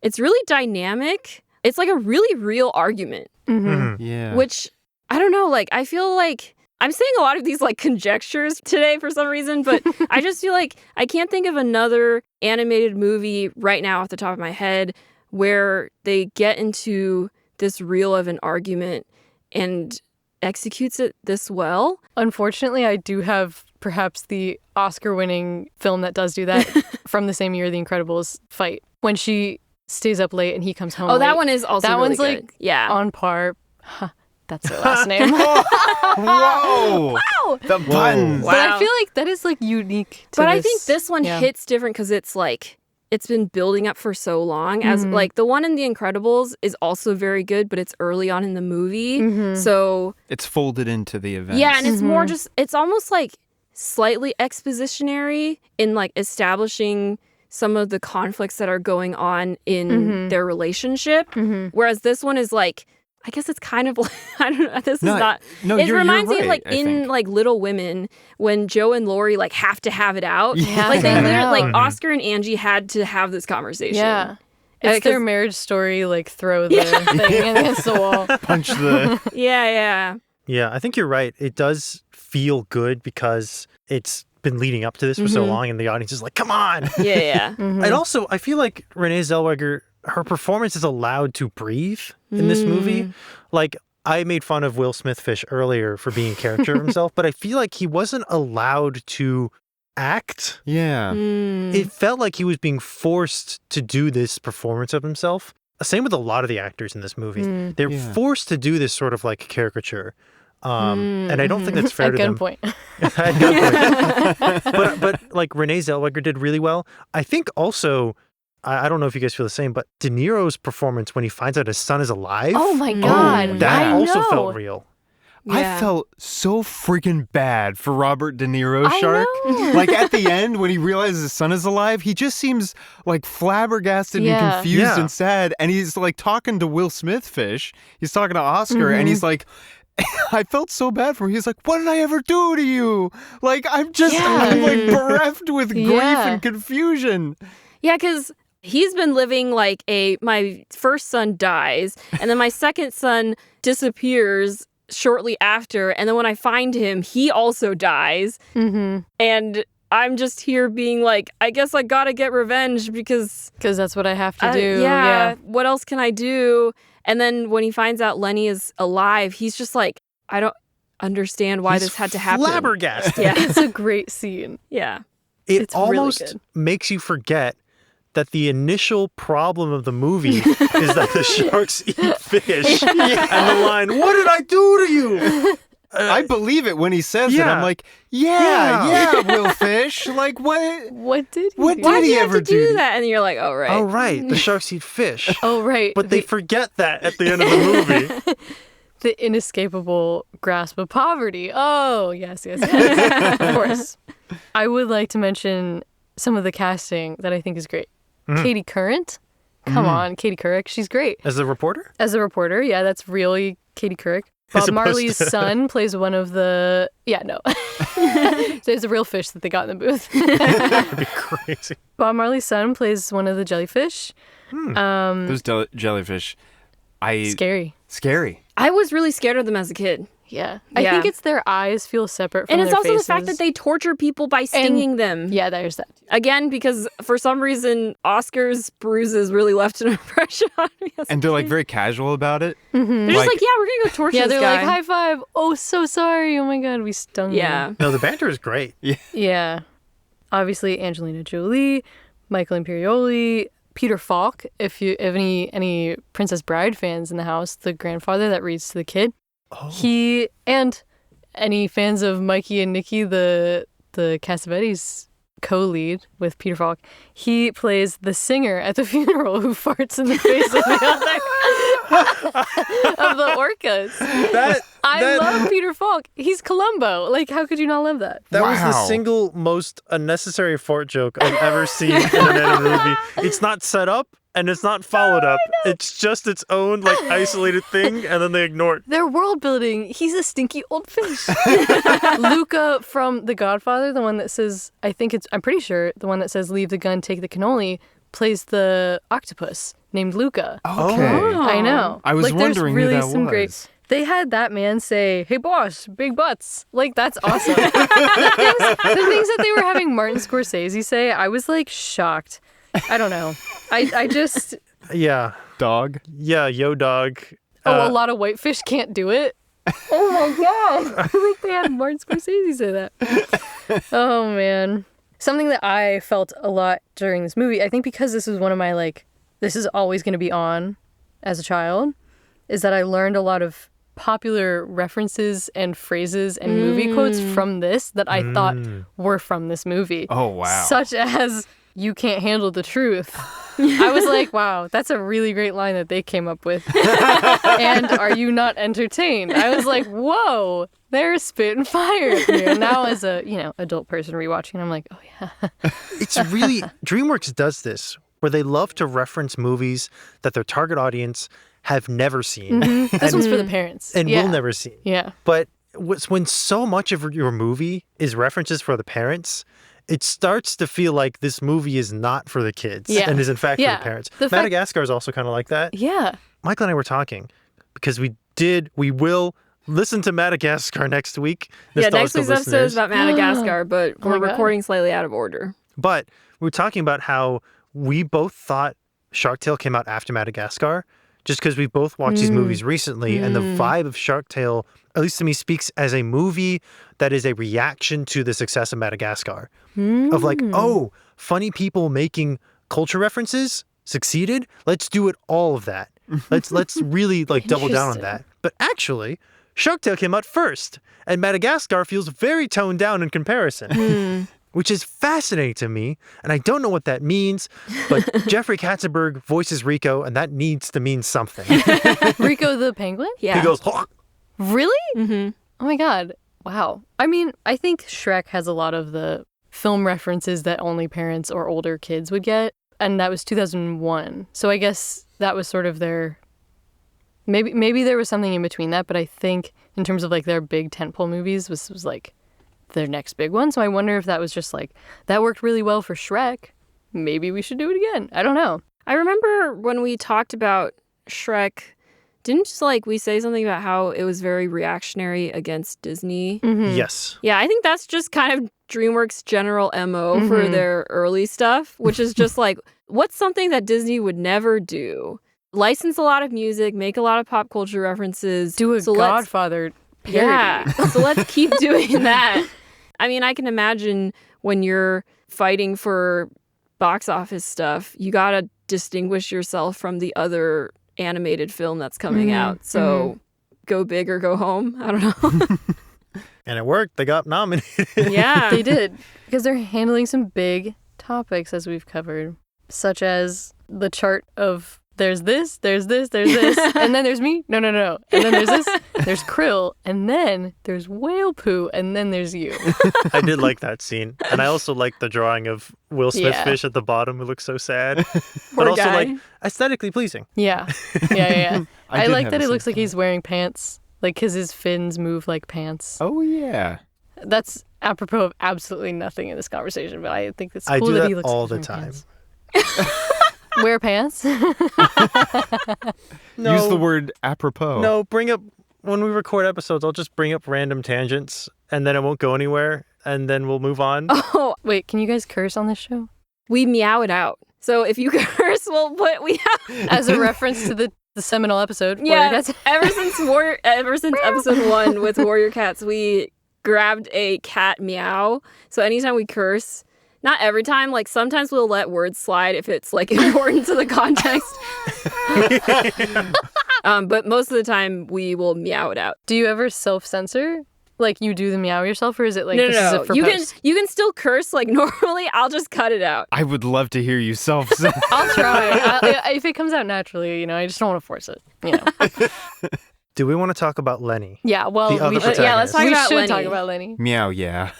it's really dynamic. It's like a really real argument. Yeah. Which, I don't know, like, I feel like I'm saying a lot of these like conjectures today for some reason, but I just feel like I can't think of another animated movie right now off the top of my head where they get into this real of an argument and executes it this well. Unfortunately, I do have perhaps the Oscar-winning film that does do that from the same year, The Incredibles fight, when she stays up late and he comes home late. That one is also that really one's good. like yeah. on par. Huh, that's her last name. Whoa! Wow! The buttons. Wow. But I feel like that is like unique to But this. I think this one hits different because it's like, it's been building up for so long. As like the one in The Incredibles is also very good, but it's early on in the movie. So It's folded into the event. yeah, and it's more just, it's almost like slightly expositionary in like establishing some of the conflicts that are going on in their relationship. Whereas this one is like, I guess it's kind of like, I don't know, this is not. No, it you're reminds me of right, like I in think. like Little Women when Joe and Lori like have to have it out. Yeah. Like they literally, like Yeah. Oscar and Angie had to have this conversation. Yeah. It's 'cause- their marriage story, like throw the thing against the wall. Punch the. Yeah. Yeah, I think you're right. It does feel good because it's been leading up to this for so long, and the audience is like, come on. Yeah. And also, I feel like Renee Zellweger, her performance is allowed to breathe in this movie. Like, I made fun of Will Smith Fish earlier for being a character himself, but I feel like he wasn't allowed to act. Yeah. It felt like he was being forced to do this performance of himself. Same with a lot of the actors in this movie. They're forced to do this sort of like caricature. And I don't think that's fair At to them. gunpoint. At gunpoint. but like Renee Zellweger did really well. I think also, I don't know if you guys feel the same, but De Niro's performance when he finds out his son is alive. Oh my God. that I also know. felt real. I felt so freaking bad for Robert De Niro, I Shark. know. Like at the end, when he realizes his son is alive, he just seems like flabbergasted and confused Yeah. and sad. And he's like talking to Will Smith Fish. He's talking to Oscar, and he's like, I felt so bad for him. He's like, what did I ever do to you? Like, I'm like bereft with grief and confusion. Yeah, because he's been living like my first son dies, and then my second son disappears shortly after, and then when I find him, he also dies. And I'm just here being like, I guess I gotta get revenge because that's what I have to do. yeah, what else can I do? And then when he finds out Lenny is alive, he's just like, I don't understand why this had to happen. Flabbergasted. Yeah. It's a great scene. Yeah. It It's really almost good. makes you forget that the initial problem of the movie is that the sharks eat fish. And the line, what did I do to you? I believe it when he says it. yeah. I'm like, yeah, Will Fish. Like, what? What did he What do? did Why do he you have ever to do that? And you're like, oh, right. Oh, right. The sharks eat fish. Oh, right. But they forget that at the end of the movie. The inescapable grasp of poverty. Oh, yes. Of course. I would like to mention some of the casting that I think is great. Katie Couric. Come on, Katie Couric. She's great. As the reporter? As a reporter, yeah, that's really Katie Couric. As Bob opposed Marley's to- son plays one of the... Yeah, no. So it's a real fish that they got in the booth. That'd be crazy. Bob Marley's son plays one of the jellyfish. Those jellyfish. Scary. Scary. I was really scared of them as a kid. Yeah. I Yeah. think it's their eyes feel separate from And it's their also faces. the fact that they torture people by stinging them. Yeah, there's that. Again, because for some reason, Oscar's bruises really left an impression on me. as a And they're like kid. very casual about it. They're just like, yeah, we're going to go torture Yeah, this they're guy. like, high five. Oh, so sorry. Oh my God, we stung you. Yeah. No, the banter is great. Yeah. Obviously, Angelina Jolie, Michael Imperioli, Peter Falk. If you have any Princess Bride fans in the house, the grandfather that reads to the kid. Oh. He, and any fans of Mikey and Nikki, the Cassavetes co-lead with Peter Falk, he plays the singer at the funeral who farts in the face of the other of the orcas. I love Peter Falk. He's Columbo. Like, how could you not love that? That was the Wow. single most unnecessary fart joke I've ever seen in an animated movie. It's not set up. and it's not followed up. It's just its own like isolated thing, and then they ignore it. Their world building. He's a stinky old fish. Luca from The Godfather, the one that says, I'm pretty sure the one that says, leave the gun, take the cannoli, plays the octopus named Luca. Okay. I know. I was wondering there's really who that some was. great. They had that man say, "Hey boss, big butts." Like, that's awesome. the things that they were having Martin Scorsese say, I was like shocked. I don't know. I just Yeah. Dog. Yeah, yo dog. a lot of whitefish can't do it. Oh my god. Like they had Martin Scorsese say that. Oh man. Something that I felt a lot during this movie, I think because this was one of my like, this is always going to be on as a child, is that I learned a lot of popular references and phrases and movie quotes from this that I thought were from this movie. Oh, wow. Such as, "You can't handle the truth." I was like, wow, that's a really great line that they came up with. And "Are you not entertained?" I was like, whoa, they're spitting fire here. And now as a, adult person rewatching, I'm like, oh yeah. It's really, DreamWorks does this where they love to reference movies that their target audience have never seen. This one's for the parents. And yeah. will never see. Yeah. But when so much of your movie is references for the parents, it starts to feel like this movie is not for the kids and is in fact for the parents. Madagascar is also kind of like that. Yeah. Michael and I were talking because we will listen to Madagascar next week. Next week's episode is about Madagascar, but we're recording slightly out of order. But we were talking about how we both thought Shark Tale came out after Madagascar, just because we both watched these movies recently, and the vibe of Shark Tale, at least to me, speaks as a movie that is a reaction to the success of Madagascar. Of like, oh, funny people making culture references succeeded. Let's do it all of that. Let's really like double down on that. But actually, Shark Tale came out first, and Madagascar feels very toned down in comparison. Which is fascinating to me, and I don't know what that means, but Jeffrey Katzenberg voices Rico, and that needs to mean something. Rico the penguin? Yeah. He goes, Really? Mm-hmm. Oh my god. Wow. I mean, I think Shrek has a lot of the film references that only parents or older kids would get, and that was 2001. So I guess that was sort of their... Maybe there was something in between that, but I think in terms of like their big tentpole movies was like their next big one. So I wonder if that was just like, that worked really well for Shrek. Maybe we should do it again. I don't know. I remember when we talked about Shrek, didn't just like we say something about how it was very reactionary against Disney? Yes. Yeah, I think that's just kind of DreamWorks' general MO for their early stuff, which is just like, what's something that Disney would never do? License a lot of music, make a lot of pop culture references. Do a Godfather parody. Yeah, so let's keep doing that. I mean, I can imagine when you're fighting for box office stuff, you gotta distinguish yourself from the other animated film that's coming out. So go big or go home. I don't know. And it worked. They got nominated. Yeah. They did. Because they're handling some big topics, as we've covered, such as the chart of there's this, and then there's me. No. And then there's this, there's krill, and then there's whale poo, and then there's you. I did like that scene. And I also like the drawing of Will Smith fish at the bottom who looks so sad. But also guy. like aesthetically pleasing. Yeah. I like that it looks like he's wearing pants, like because his fins move like pants. Oh, yeah. That's apropos of absolutely nothing in this conversation, but I think it's cool I do that he that looks all like the he's wearing time. pants. Wear pants? No, Use the word apropos. No, bring up, when we record episodes, I'll just bring up random tangents and then it won't go anywhere and then we'll move on. Oh, Wait, can you guys curse on this show? we meow it out. So if you curse, we have... As a reference to the Seminal episode. Yeah, Warrior Cats. ever since episode 1 with Warrior Cats, we grabbed a cat meow. So anytime we curse, not every time, like sometimes we'll let words slide if it's like important to the context. But most of the time we will meow it out. Do you ever self-censor? Like you do the meow yourself, or is it like No. this is it for You post? can still curse like normally. I'll just cut it out. I would love to hear you self-censor. I'll try. If it comes out naturally, I just don't want to force it. Do we want to talk about Lenny? Yeah, well, The other we should. protagonist. Yeah, let's talk we about should Lenny. talk about Lenny. Meow, yeah.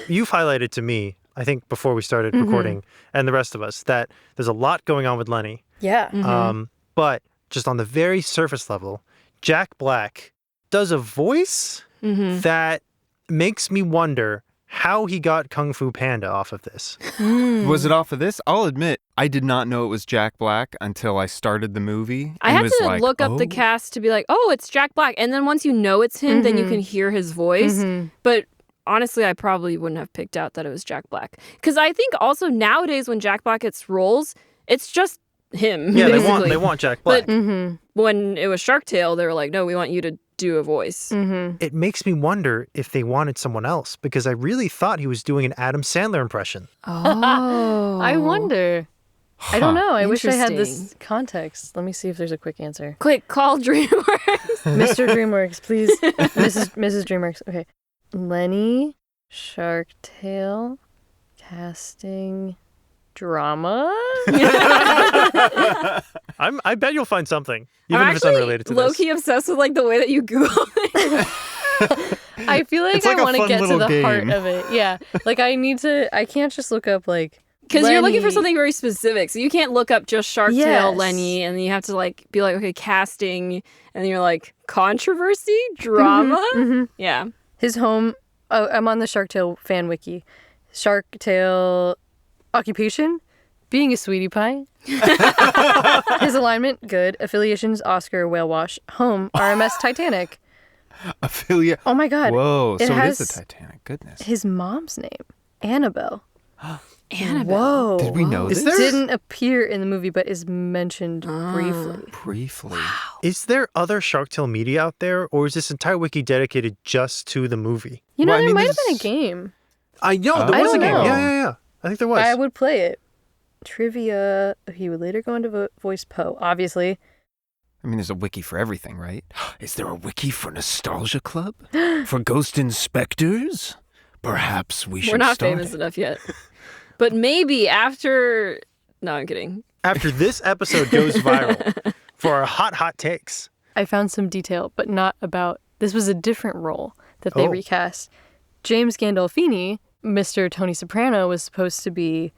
You've highlighted to me, I think before we started recording, and the rest of us, that there's a lot going on with Lenny. Yeah. But just on the very surface level, Jack Black does a voice that makes me wonder how he got Kung Fu Panda off of this. Was it off of this? I'll admit, I did not know it was Jack Black until I started the movie. I had to look up the cast to be like, oh, it's Jack Black. And then once you know it's him, then you can hear his voice. But honestly, I probably wouldn't have picked out that it was Jack Black. Because I think also nowadays when Jack Black gets roles, it's just him. Yeah, basically. they want Jack Black. But when it was Shark Tale, they were like, no, we want you to do a voice. It makes me wonder if they wanted someone else, because I really thought he was doing an Adam Sandler impression. Oh. I wonder. I don't know. I wish I had this Interesting. context. Let me see if there's a quick answer. Quick, call Dreamworks. Mr. Dreamworks, please. Mrs. Dreamworks. Okay. Lenny, Shark Tale, casting, drama. I bet you'll find something, even I'm if it's actually unrelated to this. low-key obsessed with like the way that you Google it. I feel like It's like I a want to fun get to little the heart game. of it. Yeah. Like I can't just look up like Because you're looking for Lenny. something very specific. So you can't look up just Shark Tale, Yes. Lenny, and then you have to like be like, okay, casting, and then you're like, controversy? Drama? Yeah. His home. Oh, I'm on the Shark Tale fan wiki. Shark Tale occupation, being a sweetie pie. His alignment, good. Affiliations, Oscar, Whale Wash. Home, RMS Titanic. Affiliate. Oh my God. Whoa, It so has it is the Titanic. Goodness. his mom's name, Annabelle. Annabelle. Whoa. Did we know Is this? there- Didn't appear in the movie, but is mentioned briefly. Briefly. Is there other Shark Tale media out there, or is this entire wiki dedicated just to the movie? You know, Well, I there mean, might have been a there's- game. I know, there I was a don't game. know. Yeah. I think there was. I would play it. Trivia. He would later go on to voice Poe, obviously. I mean, there's a wiki for everything, right? Is there a wiki for Nostalgia Club? For Ghost Inspectors? Perhaps we should We're not start famous it. enough yet. But maybe after... No, I'm kidding. After this episode goes viral for our hot takes. I found some detail, but not about... This was a different role that they Oh. recast. James Gandolfini, Mr. Tony Soprano, was supposed to be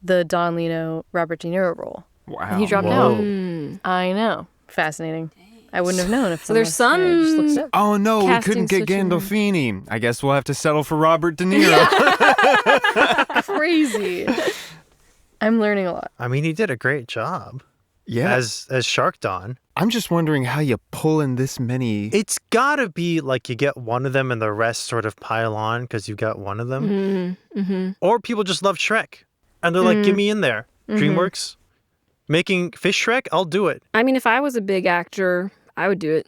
the Don Lino, Robert De Niro role. Wow. And he dropped Whoa. out. I know. Fascinating. I wouldn't have known if So there's someone- yeah, I just looked it up. Oh no, we Casting couldn't get switching. Gandolfini. I guess we'll have to settle for Robert De Niro. Crazy. I'm learning a lot. I mean, he did a great job Yeah. as Shark Don. I'm just wondering how you pull in this many. It's gotta be like you get one of them and the rest sort of pile on because you got one of them. Or people just love Shrek and they're like, get me in there. DreamWorks making Fish Shrek, I'll do it. I mean, if I was a big actor, I would do it.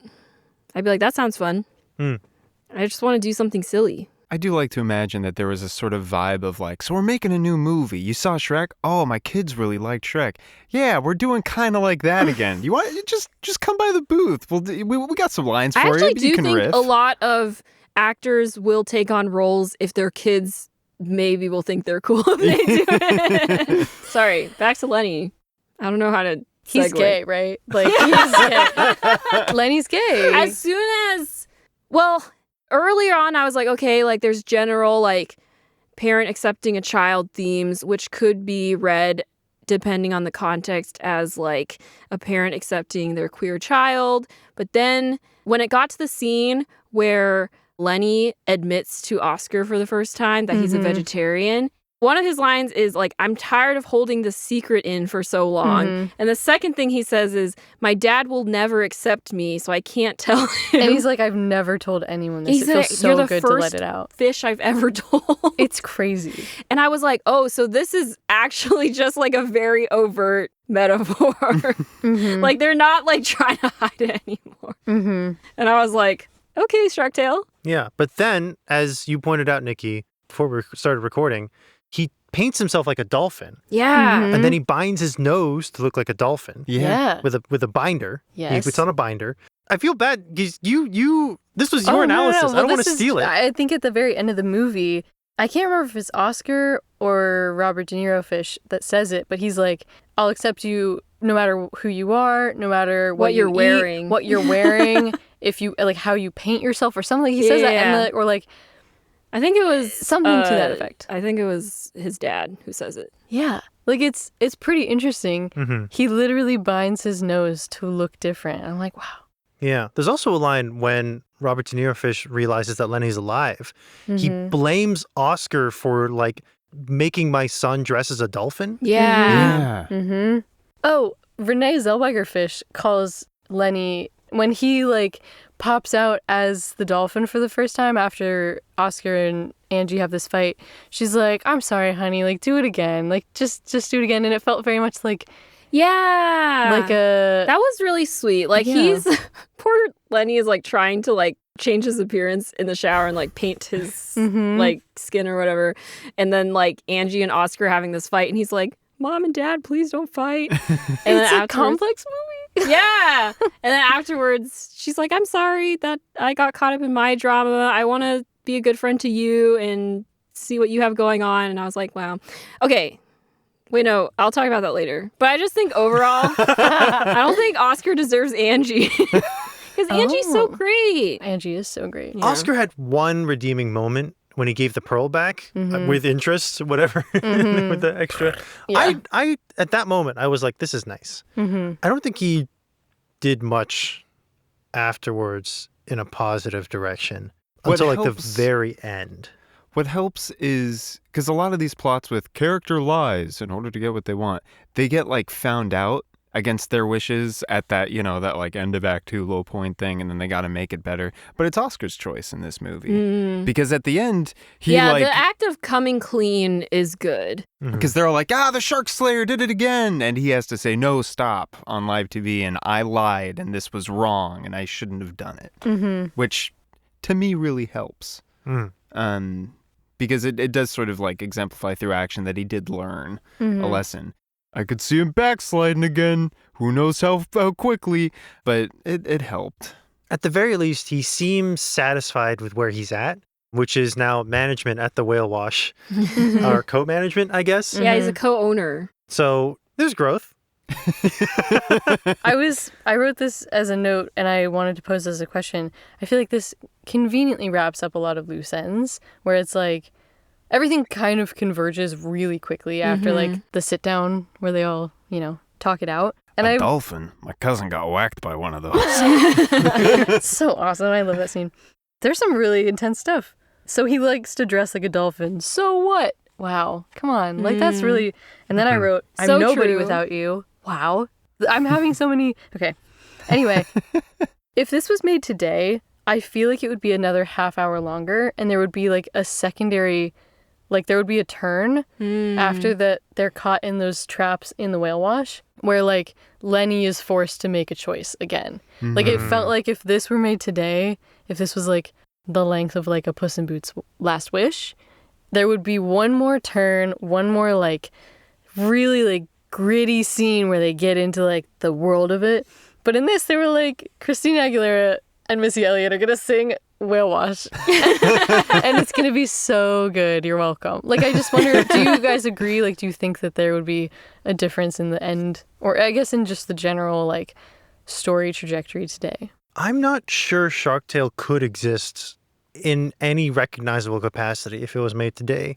I'd be like, that sounds fun. I just want to do something silly. I do like to imagine that there was a sort of vibe of like, so we're making a new movie. You saw Shrek? Oh, my kids really liked Shrek. Yeah, we're doing kind of like that again. You want just come by the booth. We got some lines for I you. actually but you do can think riff. a lot of actors will take on roles if their kids maybe will think they're cool if they do it. Sorry, back to Lenny. I don't know how to He's segue. gay, right? Like, he's gay. Lenny's gay. As soon as, well, earlier on, I was like, okay, like there's general like parent accepting a child themes, which could be read depending on the context as like a parent accepting their queer child. But then when it got to the scene where Lenny admits to Oscar for the first time that he's a vegetarian, one of his lines is like, I'm tired of holding this secret in for so long. And the second thing he says is, my dad will never accept me, so I can't tell him. And he's like, I've never told anyone this. He's It like, feels "You're so the good to let first it out. fish I've ever told. It's crazy. And I was like, oh, so this is actually just like a very overt metaphor. Like they're not like trying to hide it anymore. And I was like, okay, Shark Tale. Yeah. But then, as you pointed out, Nikki, before we started recording, he paints himself like a dolphin. Yeah. And then he binds his nose to look like a dolphin. Yeah. With a binder. Yes. He puts on a binder. I feel bad because you this was your Oh, no, analysis. no. I Well, don't want to this is- steal it. I think at the very end of the movie, I can't remember if it's Oscar or Robert De Niro Fish that says it, but he's like, I'll accept you no matter who you are, no matter what you're you eat, wearing. what you're wearing, if you like how you paint yourself or something. He says that, Yeah. and or like I think it was Something to that effect. I think it was his dad who says it. Yeah. Like, it's pretty interesting. Mm-hmm. He literally binds his nose to look different. I'm like, wow. Yeah. There's also a line when Robert De Niro Fish realizes that Lenny's alive. He blames Oscar for, like, making my son dress as a dolphin. Yeah. Mm-hmm. Oh, Renee Zellweger Fish calls Lenny, when he, like, pops out as the dolphin for the first time after Oscar and Angie have this fight, she's like, I'm sorry, honey, like, do it again. Like, just do it again. And it felt very much like... Yeah. Like a... That was really sweet. Like, he's... Poor Lenny is, like, trying to, like, change his appearance in the shower and, like, paint his, like, skin or whatever. And then, like, Angie and Oscar having this fight, and he's like, Mom and Dad, please don't fight. And it's a complex movie. Yeah. And then afterwards, she's like, I'm sorry that I got caught up in my drama. I want to be a good friend to you and see what you have going on. And I was like, wow. Okay. Wait, no, I'll talk about that later. But I just think overall, I don't think Oscar deserves Angie. Because Angie's so great. Angie is so great. Yeah. Oscar had one redeeming moment when he gave the pearl back with interest, whatever, with the extra. Yeah. I at that moment, I was like, this is nice. I don't think he did much afterwards in a positive direction until like the very end. What helps is, because a lot of these plots with character lies in order to get what they want, they get like found out against their wishes at that, you know, that like end of Act 2 low point thing, and then they got to make it better. But it's Oscar's choice in this movie. Because at the end, the act of coming clean is good. Because they're all like, the Shark Slayer did it again. And he has to say, no, stop, on live TV, and I lied, and this was wrong, and I shouldn't have done it. Which, to me, really helps. Because it does sort of like exemplify through action that he did learn a lesson. I could see him backsliding again. Who knows how quickly, but it helped. At the very least, he seems satisfied with where he's at, which is now management at the Whale Wash, or co-management, I guess. Yeah, he's a co-owner. So there's growth. I wrote this as a note, and I wanted to pose as a question. I feel like this conveniently wraps up a lot of loose ends, where it's like everything kind of converges really quickly after like the sit down where they all, you know, talk it out. And a dolphin. My cousin got whacked by one of those. It's so awesome. I love that scene. There's some really intense stuff. So he likes to dress like a dolphin. So what? Wow. Come on. Like, that's really... And then I wrote, I'm So nobody true. without you. Wow. I'm having so many... Okay. Anyway, if this was made today, I feel like it would be another half hour longer, and there would be like a secondary... Like, there would be a turn after that they're caught in those traps in the whale wash where, like, Lenny is forced to make a choice again. Like, it felt like if this were made today, if this was, like, the length of, like, a Puss in Boots Last Wish, there would be one more turn, one more, like, really, like, gritty scene where they get into, like, the world of it. But in this, they were like, Christina Aguilera and Missy Elliott are going to sing Whale Wash. And it's going to be so good. You're welcome. Like, I just wonder, do you guys agree? Like, do you think that there would be a difference in the end? Or I guess in just the general, like, story trajectory today? I'm not sure Shark Tale could exist in any recognizable capacity if it was made today.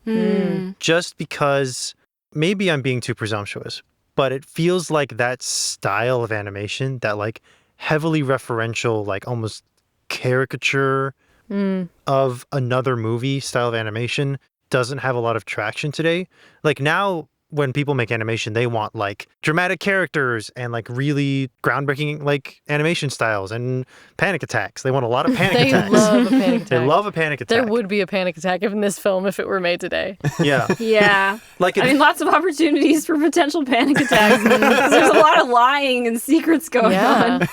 Just because, maybe I'm being too presumptuous, but it feels like that style of animation, that, like, heavily referential, like, almost caricature of another movie style of animation doesn't have a lot of traction today. Like, now when people make animation, they want like dramatic characters and like really groundbreaking like animation styles and panic attacks. They want a lot of panic attacks. They love a panic attack. They love a panic attack. There would be a panic attack in this film if it were made today. Yeah. Yeah. Like, I mean, lots of opportunities for potential panic attacks. There's a lot of lying and secrets going on.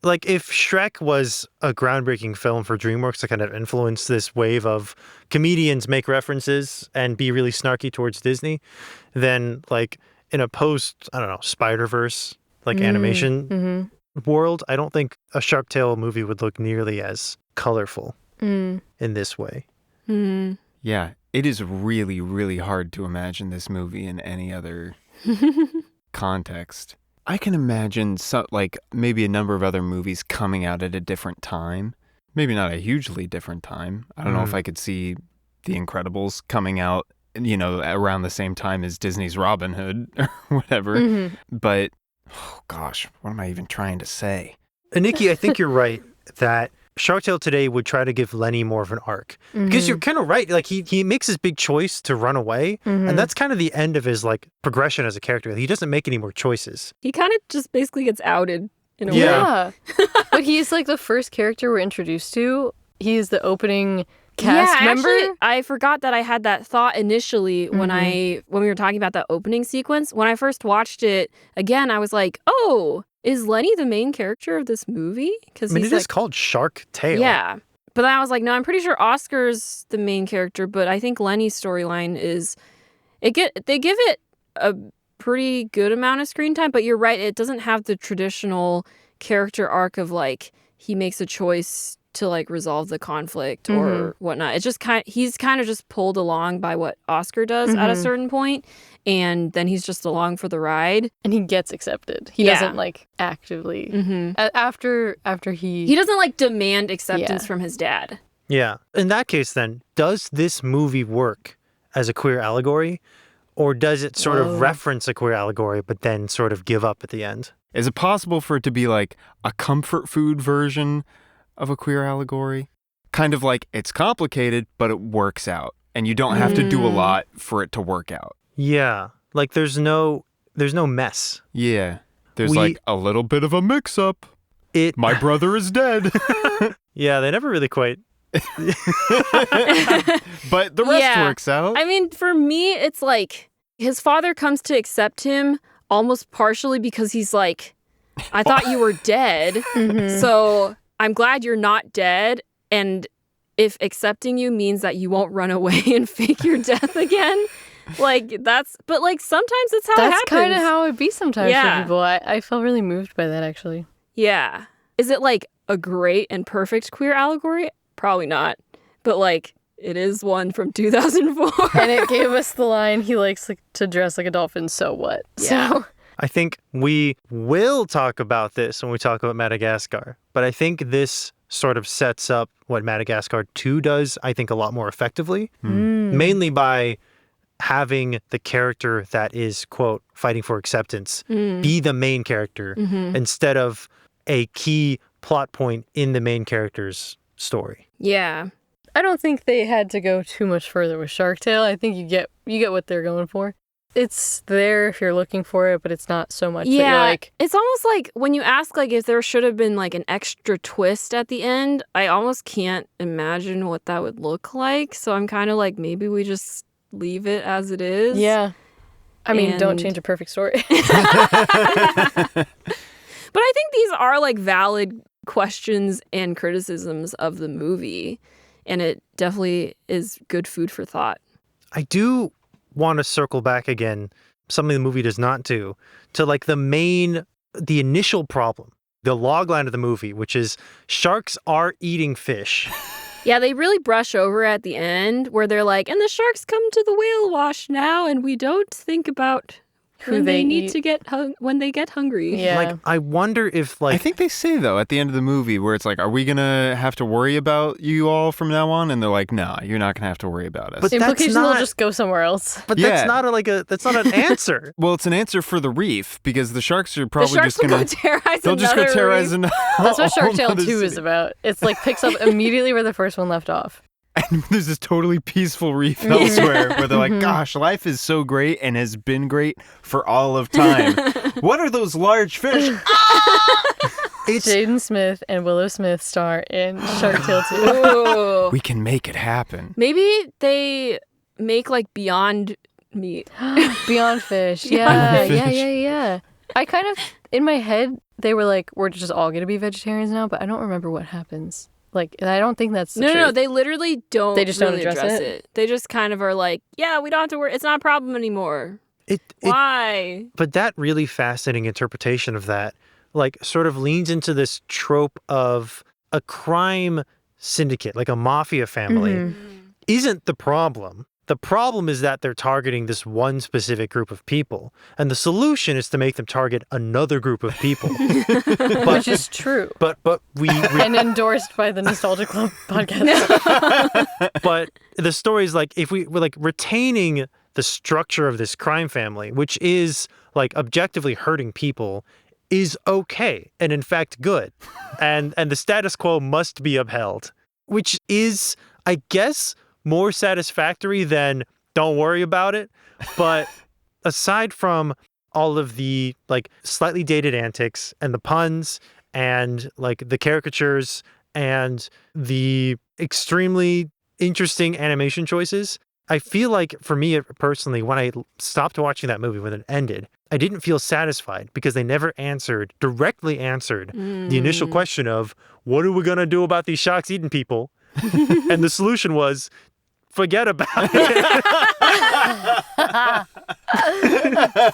like if Shrek was a groundbreaking film for Dreamworks to kind of influence this wave of comedians make references and be really snarky towards Disney, then like in a post, I don't know, Spider-Verse like animation world, I don't think a Shark Tale movie would look nearly as colorful in this way. Yeah, it is really, really hard to imagine this movie in any other context. I can imagine like maybe a number of other movies coming out at a different time. Maybe not a hugely different time. I don't know if I could see The Incredibles coming out, around the same time as Disney's Robin Hood or whatever. But, oh gosh, what am I even trying to say? Nikki, I think you're right that Shark Tale today would try to give Lenny more of an arc. Because you're kind of right. Like, he makes his big choice to run away. And that's kind of the end of his, like, progression as a character. He doesn't make any more choices. He kind of just basically gets outed in a way. Yeah. But he's, like, the first character we're introduced to. He's the opening cast member. Actually, I forgot that I had that thought initially when we were talking about that opening sequence. When I first watched it, again, I was like, oh, is Lenny the main character of this movie? Because it is called Shark Tale. Yeah. But then I was like, no, I'm pretty sure Oscar's the main character, but I think Lenny's storyline is... they give it a pretty good amount of screen time, but you're right, it doesn't have the traditional character arc of, like, he makes a choice to, like, resolve the conflict or whatnot. It's just he's kind of just pulled along by what Oscar does at a certain point, and then he's just along for the ride. And he gets accepted. He doesn't, like, actively... After he doesn't, like, demand acceptance from his dad. Yeah. In that case, then, does this movie work as a queer allegory? Or does it sort of reference a queer allegory, but then sort of give up at the end? Is it possible for it to be like a comfort food version of a queer allegory? Kind of like it's complicated, but it works out. And you don't have to do a lot for it to work out. Yeah. Like there's no mess. Yeah. There's like a little bit of a mix-up. My brother is dead. Yeah, they never really quite... But the rest works out. I mean, for me, it's like his father comes to accept him almost partially because he's like, I thought you were dead, so I'm glad you're not dead. And if accepting you means that you won't run away and fake your death again, like but like sometimes it's how it happens. That's kind of how it be sometimes for people. I felt really moved by that, actually. Yeah. Is it like a great and perfect queer allegory? Probably not. But like, it is one from 2004. And it gave us the line, he likes to dress like a dolphin, so what? Yeah. So I think we will talk about this when we talk about Madagascar. But I think this sort of sets up what Madagascar 2 does, I think, a lot more effectively. Mainly by having the character that is, quote, fighting for acceptance be the main character instead of a key plot point in the main character's story. Yeah. I don't think they had to go too much further with Shark Tale. I think you get what they're going for. It's there if you're looking for it, but it's not so much that you're like... It's almost like when you ask like if there should have been like an extra twist at the end, I almost can't imagine what that would look like. So I'm kind of like, maybe we just leave it as it is. Yeah. I mean, don't change a perfect story. But I think these are like valid questions and criticisms of the movie, and it definitely is good food for thought. I do want to circle back again, something the movie does not do, to like the initial problem, the logline of the movie, which is sharks are eating fish. Yeah, they really brush over at the end where they're like, and the sharks come to the whale wash now, and we don't think about when they need to get when they get hungry. Yeah. Like, I wonder if like... I think they say, though, at the end of the movie where it's like, are we going to have to worry about you all from now on? And they're like, no, you're not going to have to worry about us. But The implication they'll just go somewhere else. But that's not an answer. Well, it's an answer for the reef because the sharks are probably just going to terrorize they'll just go terrorize reef. That's what Shark Tale 2 is about. It's like picks up immediately where the first one left off. And there's this totally peaceful reef elsewhere where they're like, gosh, life is so great and has been great for all of time. What are those large fish? Jaden Smith and Willow Smith star in Shark Tale 2. We can make it happen. Maybe they make like Beyond Meat. Beyond Fish. Beyond Yeah. I kind of, in my head, they were like, we're just all going to be vegetarians now, but I don't remember what happens. Like, I don't think that's the truth. No, they literally don't. They just don't address it. They just kind of are like, yeah, we don't have to worry. It's not a problem anymore. Why? But that really fascinating interpretation of that, like, sort of leans into this trope of a crime syndicate, like a mafia family, isn't the problem. The problem is that they're targeting this one specific group of people. And the solution is to make them target another group of people. Which is true. But we and endorsed by the Nostalgia Club podcast. But the story is like, if we're like retaining the structure of this crime family, which is like objectively hurting people, is okay and in fact good. And the status quo must be upheld, which is, I guess, more satisfactory than don't worry about it. But aside from all of the like slightly dated antics and the puns and like the caricatures and the extremely interesting animation choices, I feel like for me personally, when I stopped watching that movie when it ended, I didn't feel satisfied because they never directly answered the initial question of, what are we going to do about these sharks eating people? And the solution was, forget about it.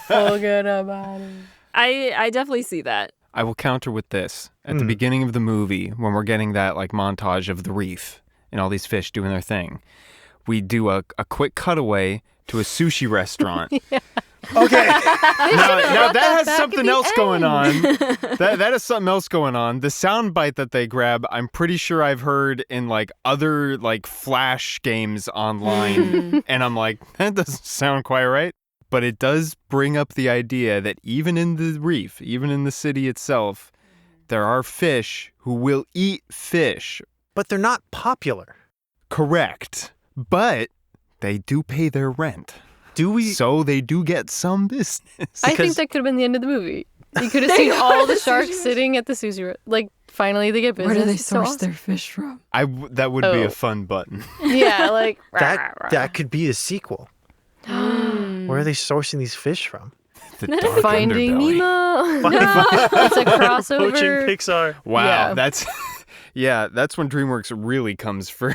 Forget about it. I definitely see that. I will counter with this. At the beginning of the movie, when we're getting that like montage of the reef and all these fish doing their thing, we do a quick cutaway to a sushi restaurant. Yeah. Okay. Now that has something else going on. That is something else going on. The sound bite that they grab, I'm pretty sure I've heard in like other like Flash games online. And I'm like, that doesn't sound quite right. But it does bring up the idea that even in the reef, even in the city itself, there are fish who will eat fish. But they're not popular. Correct. But they do pay their rent. Do we? So they do get some business. I think that could have been the end of the movie. You could have seen all the sharks sitting at the sushi. Like, finally they get business. Where do they It's so source awesome. their fish from? That would be a fun button. Yeah, like that could be a sequel. Where are they sourcing these fish from? The dark Finding underbelly. Nemo. No, it's a crossover. Poaching Pixar. Wow, Yeah. that's when DreamWorks really comes for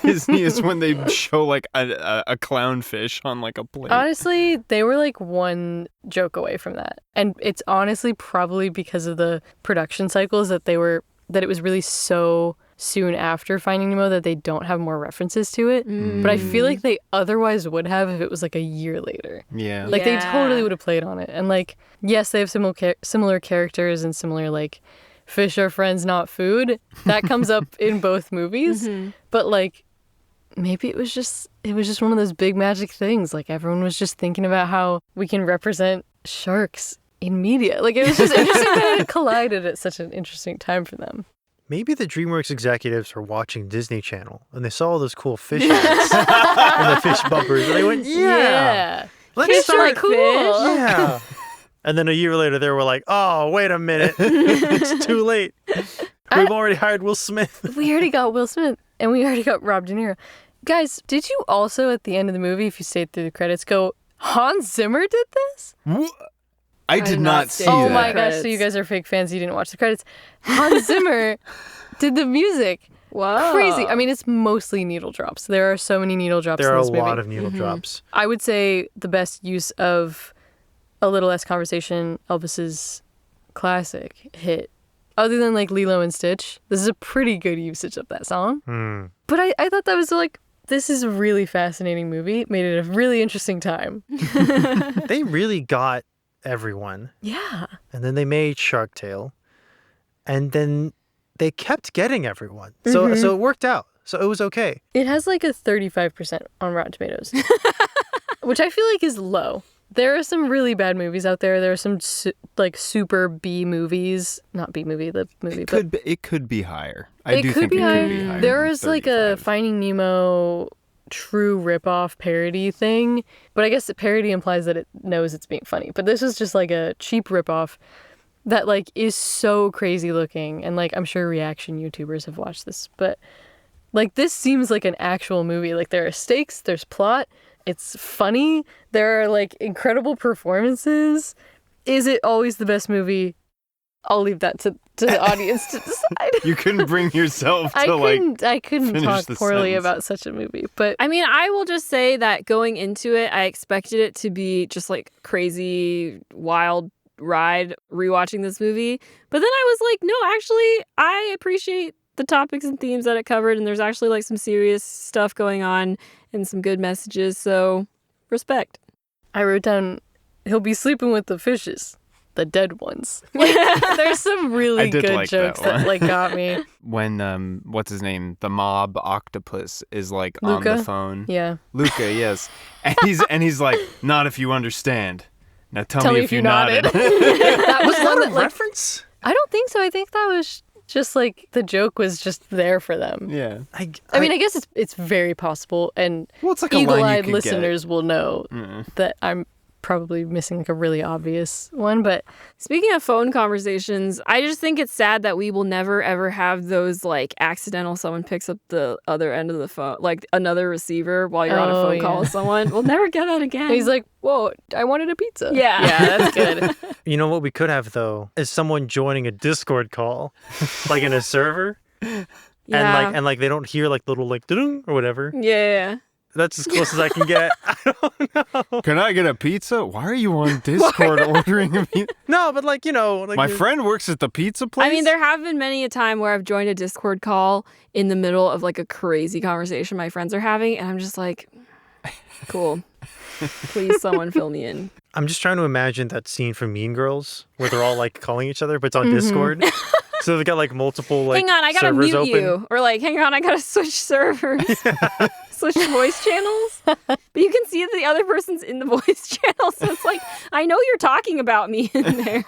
Disney, is when they show like a clownfish on like a plate. Honestly, they were like one joke away from that. And it's honestly probably because of the production cycles that it was really so soon after Finding Nemo that they don't have more references to it. But I feel like they otherwise would have if it was like a year later. Yeah. Like they Yeah. totally would have played on it. And like, yes, they have similar characters and similar like fish are friends, not food. That comes up in both movies. But like, maybe it was just one of those big magic things. Like everyone was just thinking about how we can represent sharks in media. Like it was just interesting that it collided at such an interesting time for them. Maybe the DreamWorks executives were watching Disney Channel and they saw all those cool fish ads and the fish bumpers, and they went, "Yeah, let's Fish start." are cool. Yeah. And then a year later, they were like, "Oh, wait a minute, it's too late. We've already hired Will Smith." We already got Will Smith and we already got Rob De Niro. Guys, did you also at the end of the movie, if you stayed through the credits, go, Hans Zimmer did this? I did not see Oh that. my gosh, so you guys are fake fans. You didn't watch the credits. Hans Zimmer did the music. Wow. Crazy. I mean, it's mostly needle drops. There are so many needle drops There in are a this movie. lot of needle drops. I would say the best use of A Little Less Conversation, Elvis's classic hit, other than like Lilo and Stitch, this is a pretty good usage of that song. But I thought that was like, this is a really fascinating movie. Made it a really interesting time. They really got everyone. Yeah. And then they made Shark Tale. And then they kept getting everyone. So it worked out. So it was okay. It has like a 35% on Rotten Tomatoes, which I feel like is low. There are some really bad movies out there. There are some like super B movies, not B movie, the movie. It could be higher. I It do could think be it could higher. be higher. There than is like a 35. Finding Nemo true ripoff parody thing, but I guess the parody implies that it knows it's being funny. But this is just like a cheap ripoff that like is so crazy looking, and like I'm sure reaction YouTubers have watched this, but like this seems like an actual movie. Like there are stakes, there's plot, it's funny, there are like incredible performances. Is it always the best movie? I'll leave that to the audience to decide. You couldn't bring yourself to I couldn't finish talk the poorly sentence. about such a movie, but I mean, I will just say that going into it, I expected it to be just like crazy, wild ride rewatching this movie. But then I was like, no, actually, I appreciate the topics and themes that it covered. And there's actually like some serious stuff going on and some good messages. So respect. I wrote down, he'll be sleeping with the fishes, the dead ones. Like, there's some really good like jokes that like got me. When what's his name, the mob octopus is like Luca? on the phone. Yeah. Luca, yes, and he's like, not if you understand. Now tell me if you nodded. nodded. That was Was that one a that like, reference? I don't think so. I think that was just like the joke was just there for them. Yeah. I mean, I guess it's very possible, and Well, it's like a line you eagle-eyed could listeners will know Mm. that I'm probably missing like a really obvious one. But Speaking of phone conversations, I just think it's sad that we will never ever have those like accidental someone picks up the other end of the phone, like another receiver while you're on a Oh, phone call yeah. with someone. We'll never get that again. he's like, "Whoa, I wanted a pizza." Yeah. yeah, that's good. You know what we could have though is someone joining a Discord call, like in a server, yeah. and like they don't hear like little like ding or whatever. yeah. That's as close as I can get. I don't know. Can I get a pizza? Why are you on Discord ordering a pizza? No, but like like My friend works at the pizza place. I mean, there have been many a time where I've joined a Discord call in the middle of like a crazy conversation my friends are having, and I'm just like, cool. Please, someone fill me in. I'm just trying to imagine that scene from Mean Girls where they're all like calling each other, but it's on Discord. So they've got like multiple like Hang on, I gotta servers mute open. you. Or like, hang on, I gotta switch servers. Switch voice channels. But you can see that the other person's in the voice channel. So it's like, I know you're talking about me in there.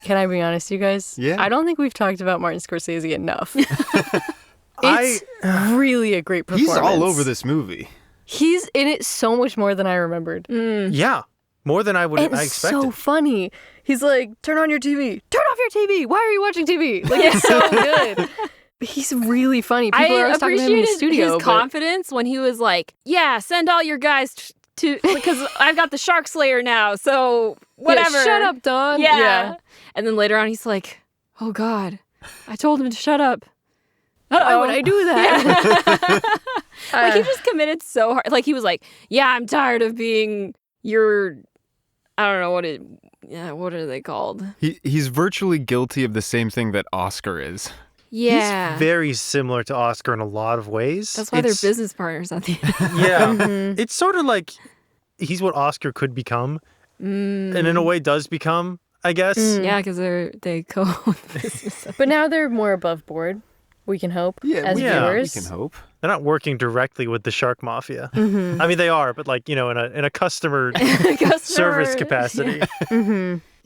Can I be honest, you guys? Yeah. I don't think we've talked about Martin Scorsese enough. It's really a great performance. he's all over this movie. He's in it so much more than I remembered. Yeah, more than I And expected. so funny. He's like, turn on your TV. Turn off your TV. Why are you watching TV? Like, it's so good. He's really funny. People are always talking to him in the appreciated studio. his but- confidence when he was like, yeah, send all your guys to, because I've got the Shark Slayer now, so whatever. Yeah, shut up, Don. Yeah. And then later on, he's like, oh, God, I told him to shut up. Why would I do that? Like, he just committed so hard. Like, he was like, yeah, I'm tired of being your, I don't know what are they called? He's virtually guilty of the same thing that Oscar is. Yeah. He's very similar to Oscar in a lot of ways. That's why It's- they're business partners at the end. Yeah. It's sort of like he's what Oscar could become, and in a way does become, I guess. Yeah, because they co-own the business. But now they're more above board, we can hope, as viewers. We can hope. They're not working directly with the shark mafia. I mean, they are, but like, in a customer service capacity.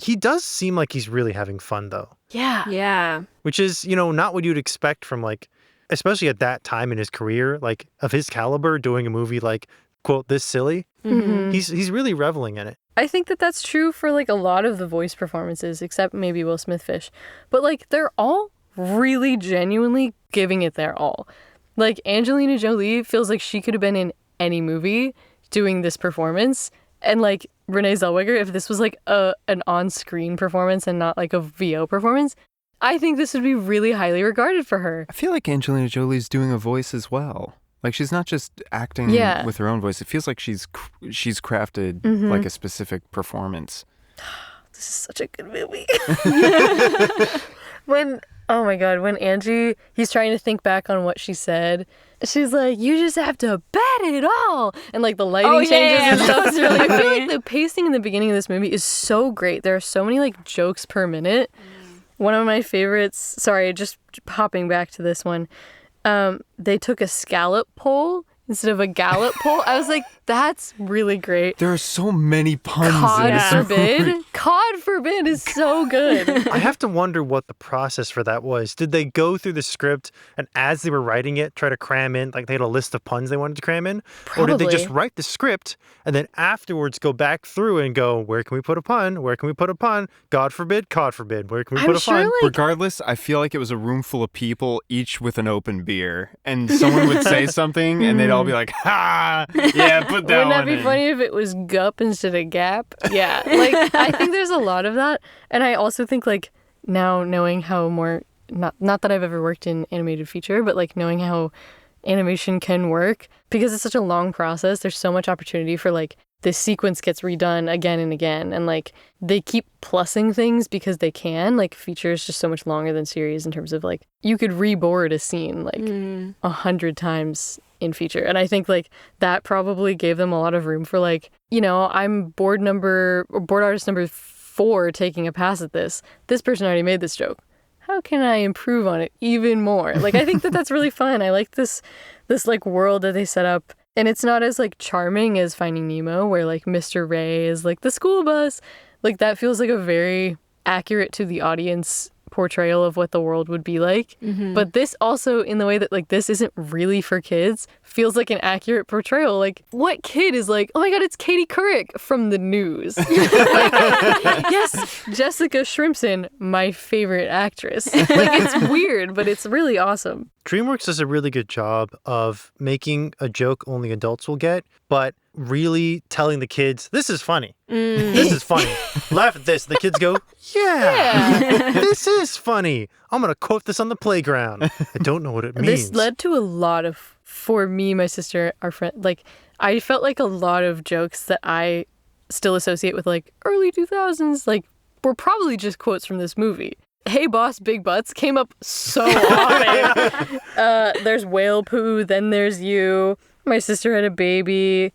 He does seem like he's really having fun, though, Yeah. Yeah. which is, not what you'd expect from, like, especially at that time in his career, like, of his caliber, doing a movie like, quote, this silly. He's really reveling in it. I think that that's true for like a lot of the voice performances, except maybe Will Smith Fish. But like they're all really genuinely giving it their all. Like Angelina Jolie feels like she could have been in any movie doing this performance. And like Renee Zellweger, if this was like an on-screen performance and not like a VO performance, I think this would be really highly regarded for her. I feel like Angelina Jolie's doing a voice as well. Like she's not just acting with her own voice. It feels like she's crafted like a specific performance. This is such a good movie. Oh my God, when Angie, he's trying to think back on what she said. She's like, you just have to bet it all. And like the lighting changes and stuff. That was really I feel funny. like the pacing in the beginning of this movie is so great. There are so many like jokes per minute. One of my favorites, sorry, just hopping back to this one. They took a scallop pole instead of a gallop pole. I was like, that's really great. There are so many puns in Cod this forbid. movie. Cod forbid is so good. I have to wonder what the process for that was. Did they go through the script and as they were writing it, try to cram in, like they had a list of puns they wanted to cram in? Or did they just Probably. write the script and then afterwards go back through and go, where can we put a pun? Where can we put a pun? God forbid, cod forbid. Where can we I'm put a sure pun? like Regardless, I feel like it was a room full of people, each with an open beer, and someone would say something, and they'd all be like, "Ha, yeah, put that wouldn't that one be in." funny if it was gup instead of gap? Yeah. Like I think there's a lot of that. And I also think like now knowing how more not that I've ever worked in animated feature, but like knowing how animation can work because it's such a long process, there's so much opportunity for like this sequence gets redone again and again. And like they keep plussing things because they can. Like feature is just so much longer than series in terms of like you could reboard a scene like 100 times in feature. And I think like that probably gave them a lot of room for like, you know, I'm board artist number 4 taking a pass at this. This person already made this joke. How can I improve on it even more? Like, I think that that's really fun. I like this like world that they set up. And it's not as like charming as Finding Nemo, where like Mr. Ray is like the school bus. Like that feels like a very accurate to the audience portrayal of what the world would be like. But this also, in the way that like this isn't really for kids, feels like an accurate portrayal. Like what kid is like, oh my god, it's Katie Couric from the news. Like, yes, Jessica Shrimpson, my favorite actress. Like it's weird, but it's really awesome. DreamWorks does a really good job of making a joke only adults will get, but really telling the kids, this is funny. This is funny. Laugh at this. The kids go, yeah. This is funny. I'm going to quote this on the playground. I don't know what it means. This led to a lot of, for me, my sister, our friend, like, I felt like a lot of jokes that I still associate with, like, early 2000s, like, were probably just quotes from this movie. Hey Boss, Big Butts came up so often. There's whale poo, then there's you. My sister had a baby.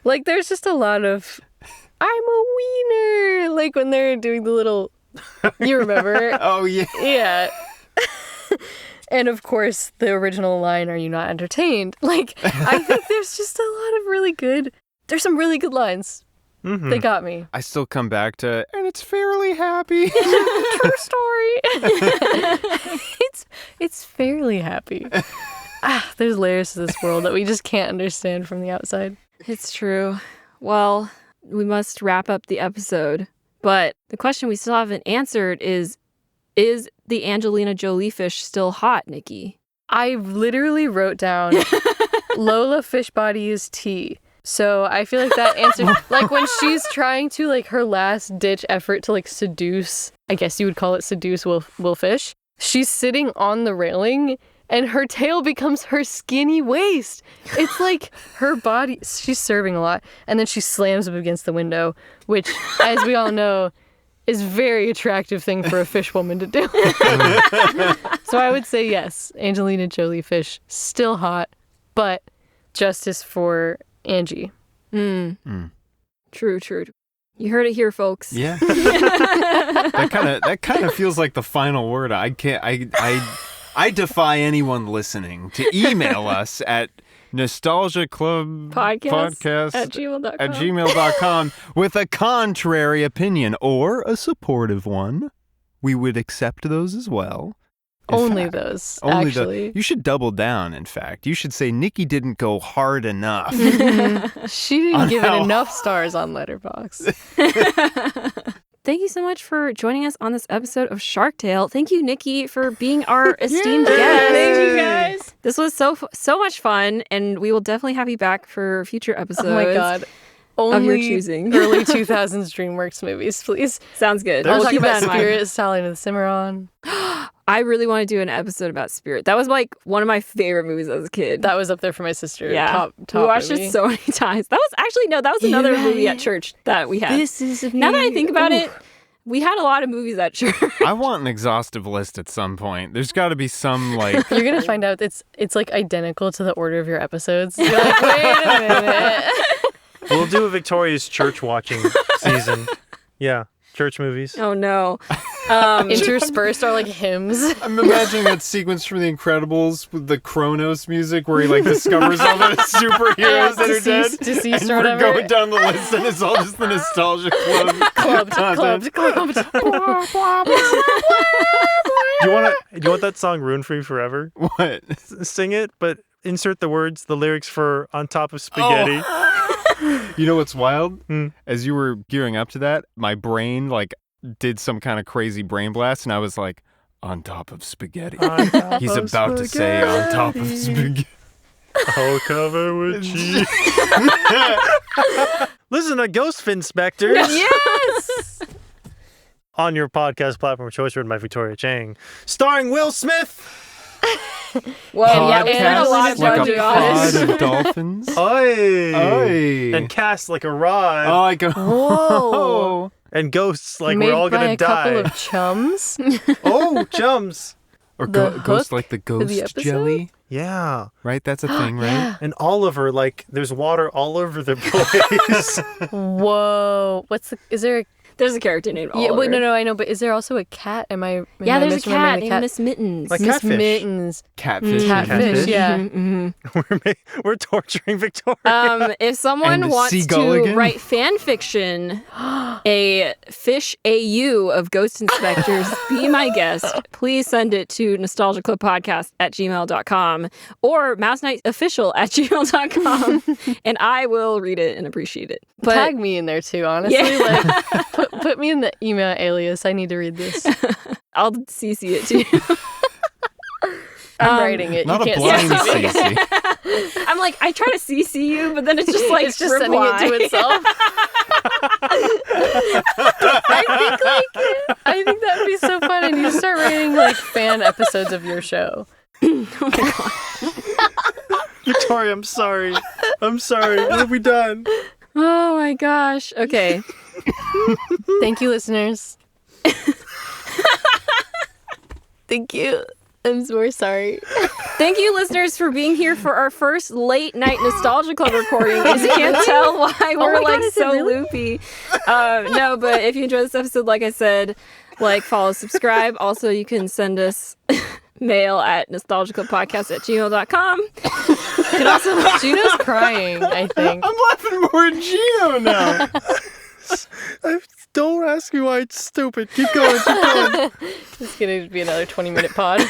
Like, there's just a lot of, I'm a wiener. Like, when they're doing the little, you remember? Oh, yeah. Yeah. And, of course, the original line, are you not entertained? Like, I think there's just a lot of really good, there's some really good lines. They got me. I still come back to, and it's fairly happy. True story. It's fairly happy. There's layers to this world that we just can't understand from the outside. It's true. Well, we must wrap up the episode. But the question we still haven't answered is the Angelina Jolie fish still hot, Nikki? I literally wrote down, Lola fish body is tea. So I feel like that answer, like when she's trying to, like her last ditch effort to like seduce, I guess you would call it seduce Will Fish, she's sitting on the railing and her tail becomes her skinny waist. It's like her body, she's serving a lot. And then she slams up against the window, which, as we all know, is a very attractive thing for a fish woman to do. So I would say yes, Angelina Jolie Fish, still hot, but justice for Angie. True. You heard it here, folks. Yeah. That kind of feels like the final word. I defy anyone listening to email us at nostalgiaclubpodcast at gmail.com with a contrary opinion or a supportive one. We would accept those as well. Only those, actually. You should double down, in fact. You should say Nikki didn't go hard enough. She didn't give it enough stars on Letterboxd. Thank you so much for joining us on this episode of Shark Tale. Thank you, Nikki, for being our esteemed guest. Thank you, guys. This was so much fun, and we will definitely have you back for future episodes. Oh my God. Only of your choosing. Early 2000s DreamWorks movies, please. Sounds good. We'll talk keep about that in mind. Spirit, Stallion of the Cimarron. I really want to do an episode about Spirit. That was like one of my favorite movies as a kid. That was up there for my sister. Yeah. Top we watched movie. it so many times. That was another movie at church that we had. This is now that I think about it, we had a lot of movies at church. I want an exhaustive list at some point. There's got to be some like. You're gonna find out it's like identical to the order of your episodes. You're like, wait a minute. We'll do a Victoria's church watching season. Yeah, church movies. Oh no. Interspersed are like hymns. I'm imagining that sequence from The Incredibles with the Kronos music where he like discovers all the superheroes that are dead. Deceased And or we're whatever. going down the list and it's all just the nostalgia club. Clubbed. Do you want that song "Ruined for You Forever"? What? Sing it, but insert the words, the lyrics for "On Top of Spaghetti." You know what's wild? As you were gearing up to that, my brain like did some kind of crazy brain blast and I was like, on top of spaghetti. He's about to say on top of spaghetti. I'll cover with cheese. Listen to Ghost Finspectors. Yes. On your podcast platform of choice, written by Victoria Cheng. Starring Will Smith. Whoa, yeah, we spent a lot of like time a to pod honest. of dolphins. Oi! Oi. And cast like a rod. Oh, I go. Whoa. And ghosts like Made we're all by gonna a die. couple of chums. Oh, chums. Or The ghost hook like the for the ghost episode? jelly, Yeah. right? That's a thing, right? Yeah. And Oliver, like, there's water all over the place. Whoa. Is there a... There's a character named Oliver. Yeah, wait, no, I know, but is there also a cat? Yeah, I there's a misremembering cat the named cat? Miss Mittens. Like Miss catfish. Mittens. Catfish. Catfish, yeah. We're torturing Victoria. If someone And wants to Seagulligan? write fan fiction, a fish AU of ghost inspectors, be my guest. Please send it to nostalgiclubpodcast@gmail.com or MouseKnightOfficial@gmail.com, and I will read it and appreciate it. But Tag me in there too, honestly. Yeah. Like, put me in the email alias. I need to read this. I'll CC it to you. I'm writing it. Not you a can't blind see me. CC. I'm like, I try to CC you, but then it's just like It's just sending reply. it to itself. I think that'd be so fun. I need to start writing like fan episodes of your show. Victoria, I'm sorry. I'm sorry. What have we done? Oh my gosh. Okay. Thank you, listeners. Thank you. I'm so sorry. Thank you, listeners, for being here for our first late night Nostalgia Club recording. As you can't tell why we're my God, like is it so really? loopy. No, but if you enjoyed this episode, like I said, like, follow, subscribe. Also, you can send us mail at nostalgiclubpodcast@gmail.com. You can also Gino's crying, I think. I'm laughing more at Jino now. Don't ask me why it's stupid. Keep going. Keep going. It's going to be another 20-minute pod.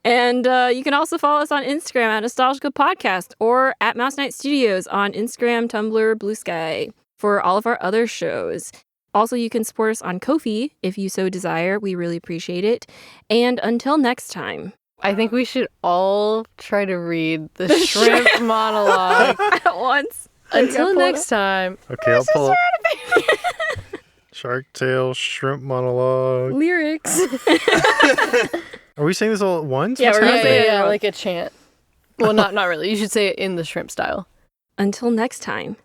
And you can also follow us on Instagram at Nostalgica Podcast or at MouseKnight Studios on Instagram, Tumblr, Blue Sky for all of our other shows. Also, you can support us on Ko-fi if you so desire. We really appreciate it. And until next time. I think we should all try to read the shrimp monologue. At once. Until next time. Okay, I'll pull up. Shark Tale, Shrimp Monologue. Lyrics. Are we saying this all at once? Yeah, What's we're gonna happening? say it. Yeah, like a chant. Well, not really. You should say it in the shrimp style. Until next time.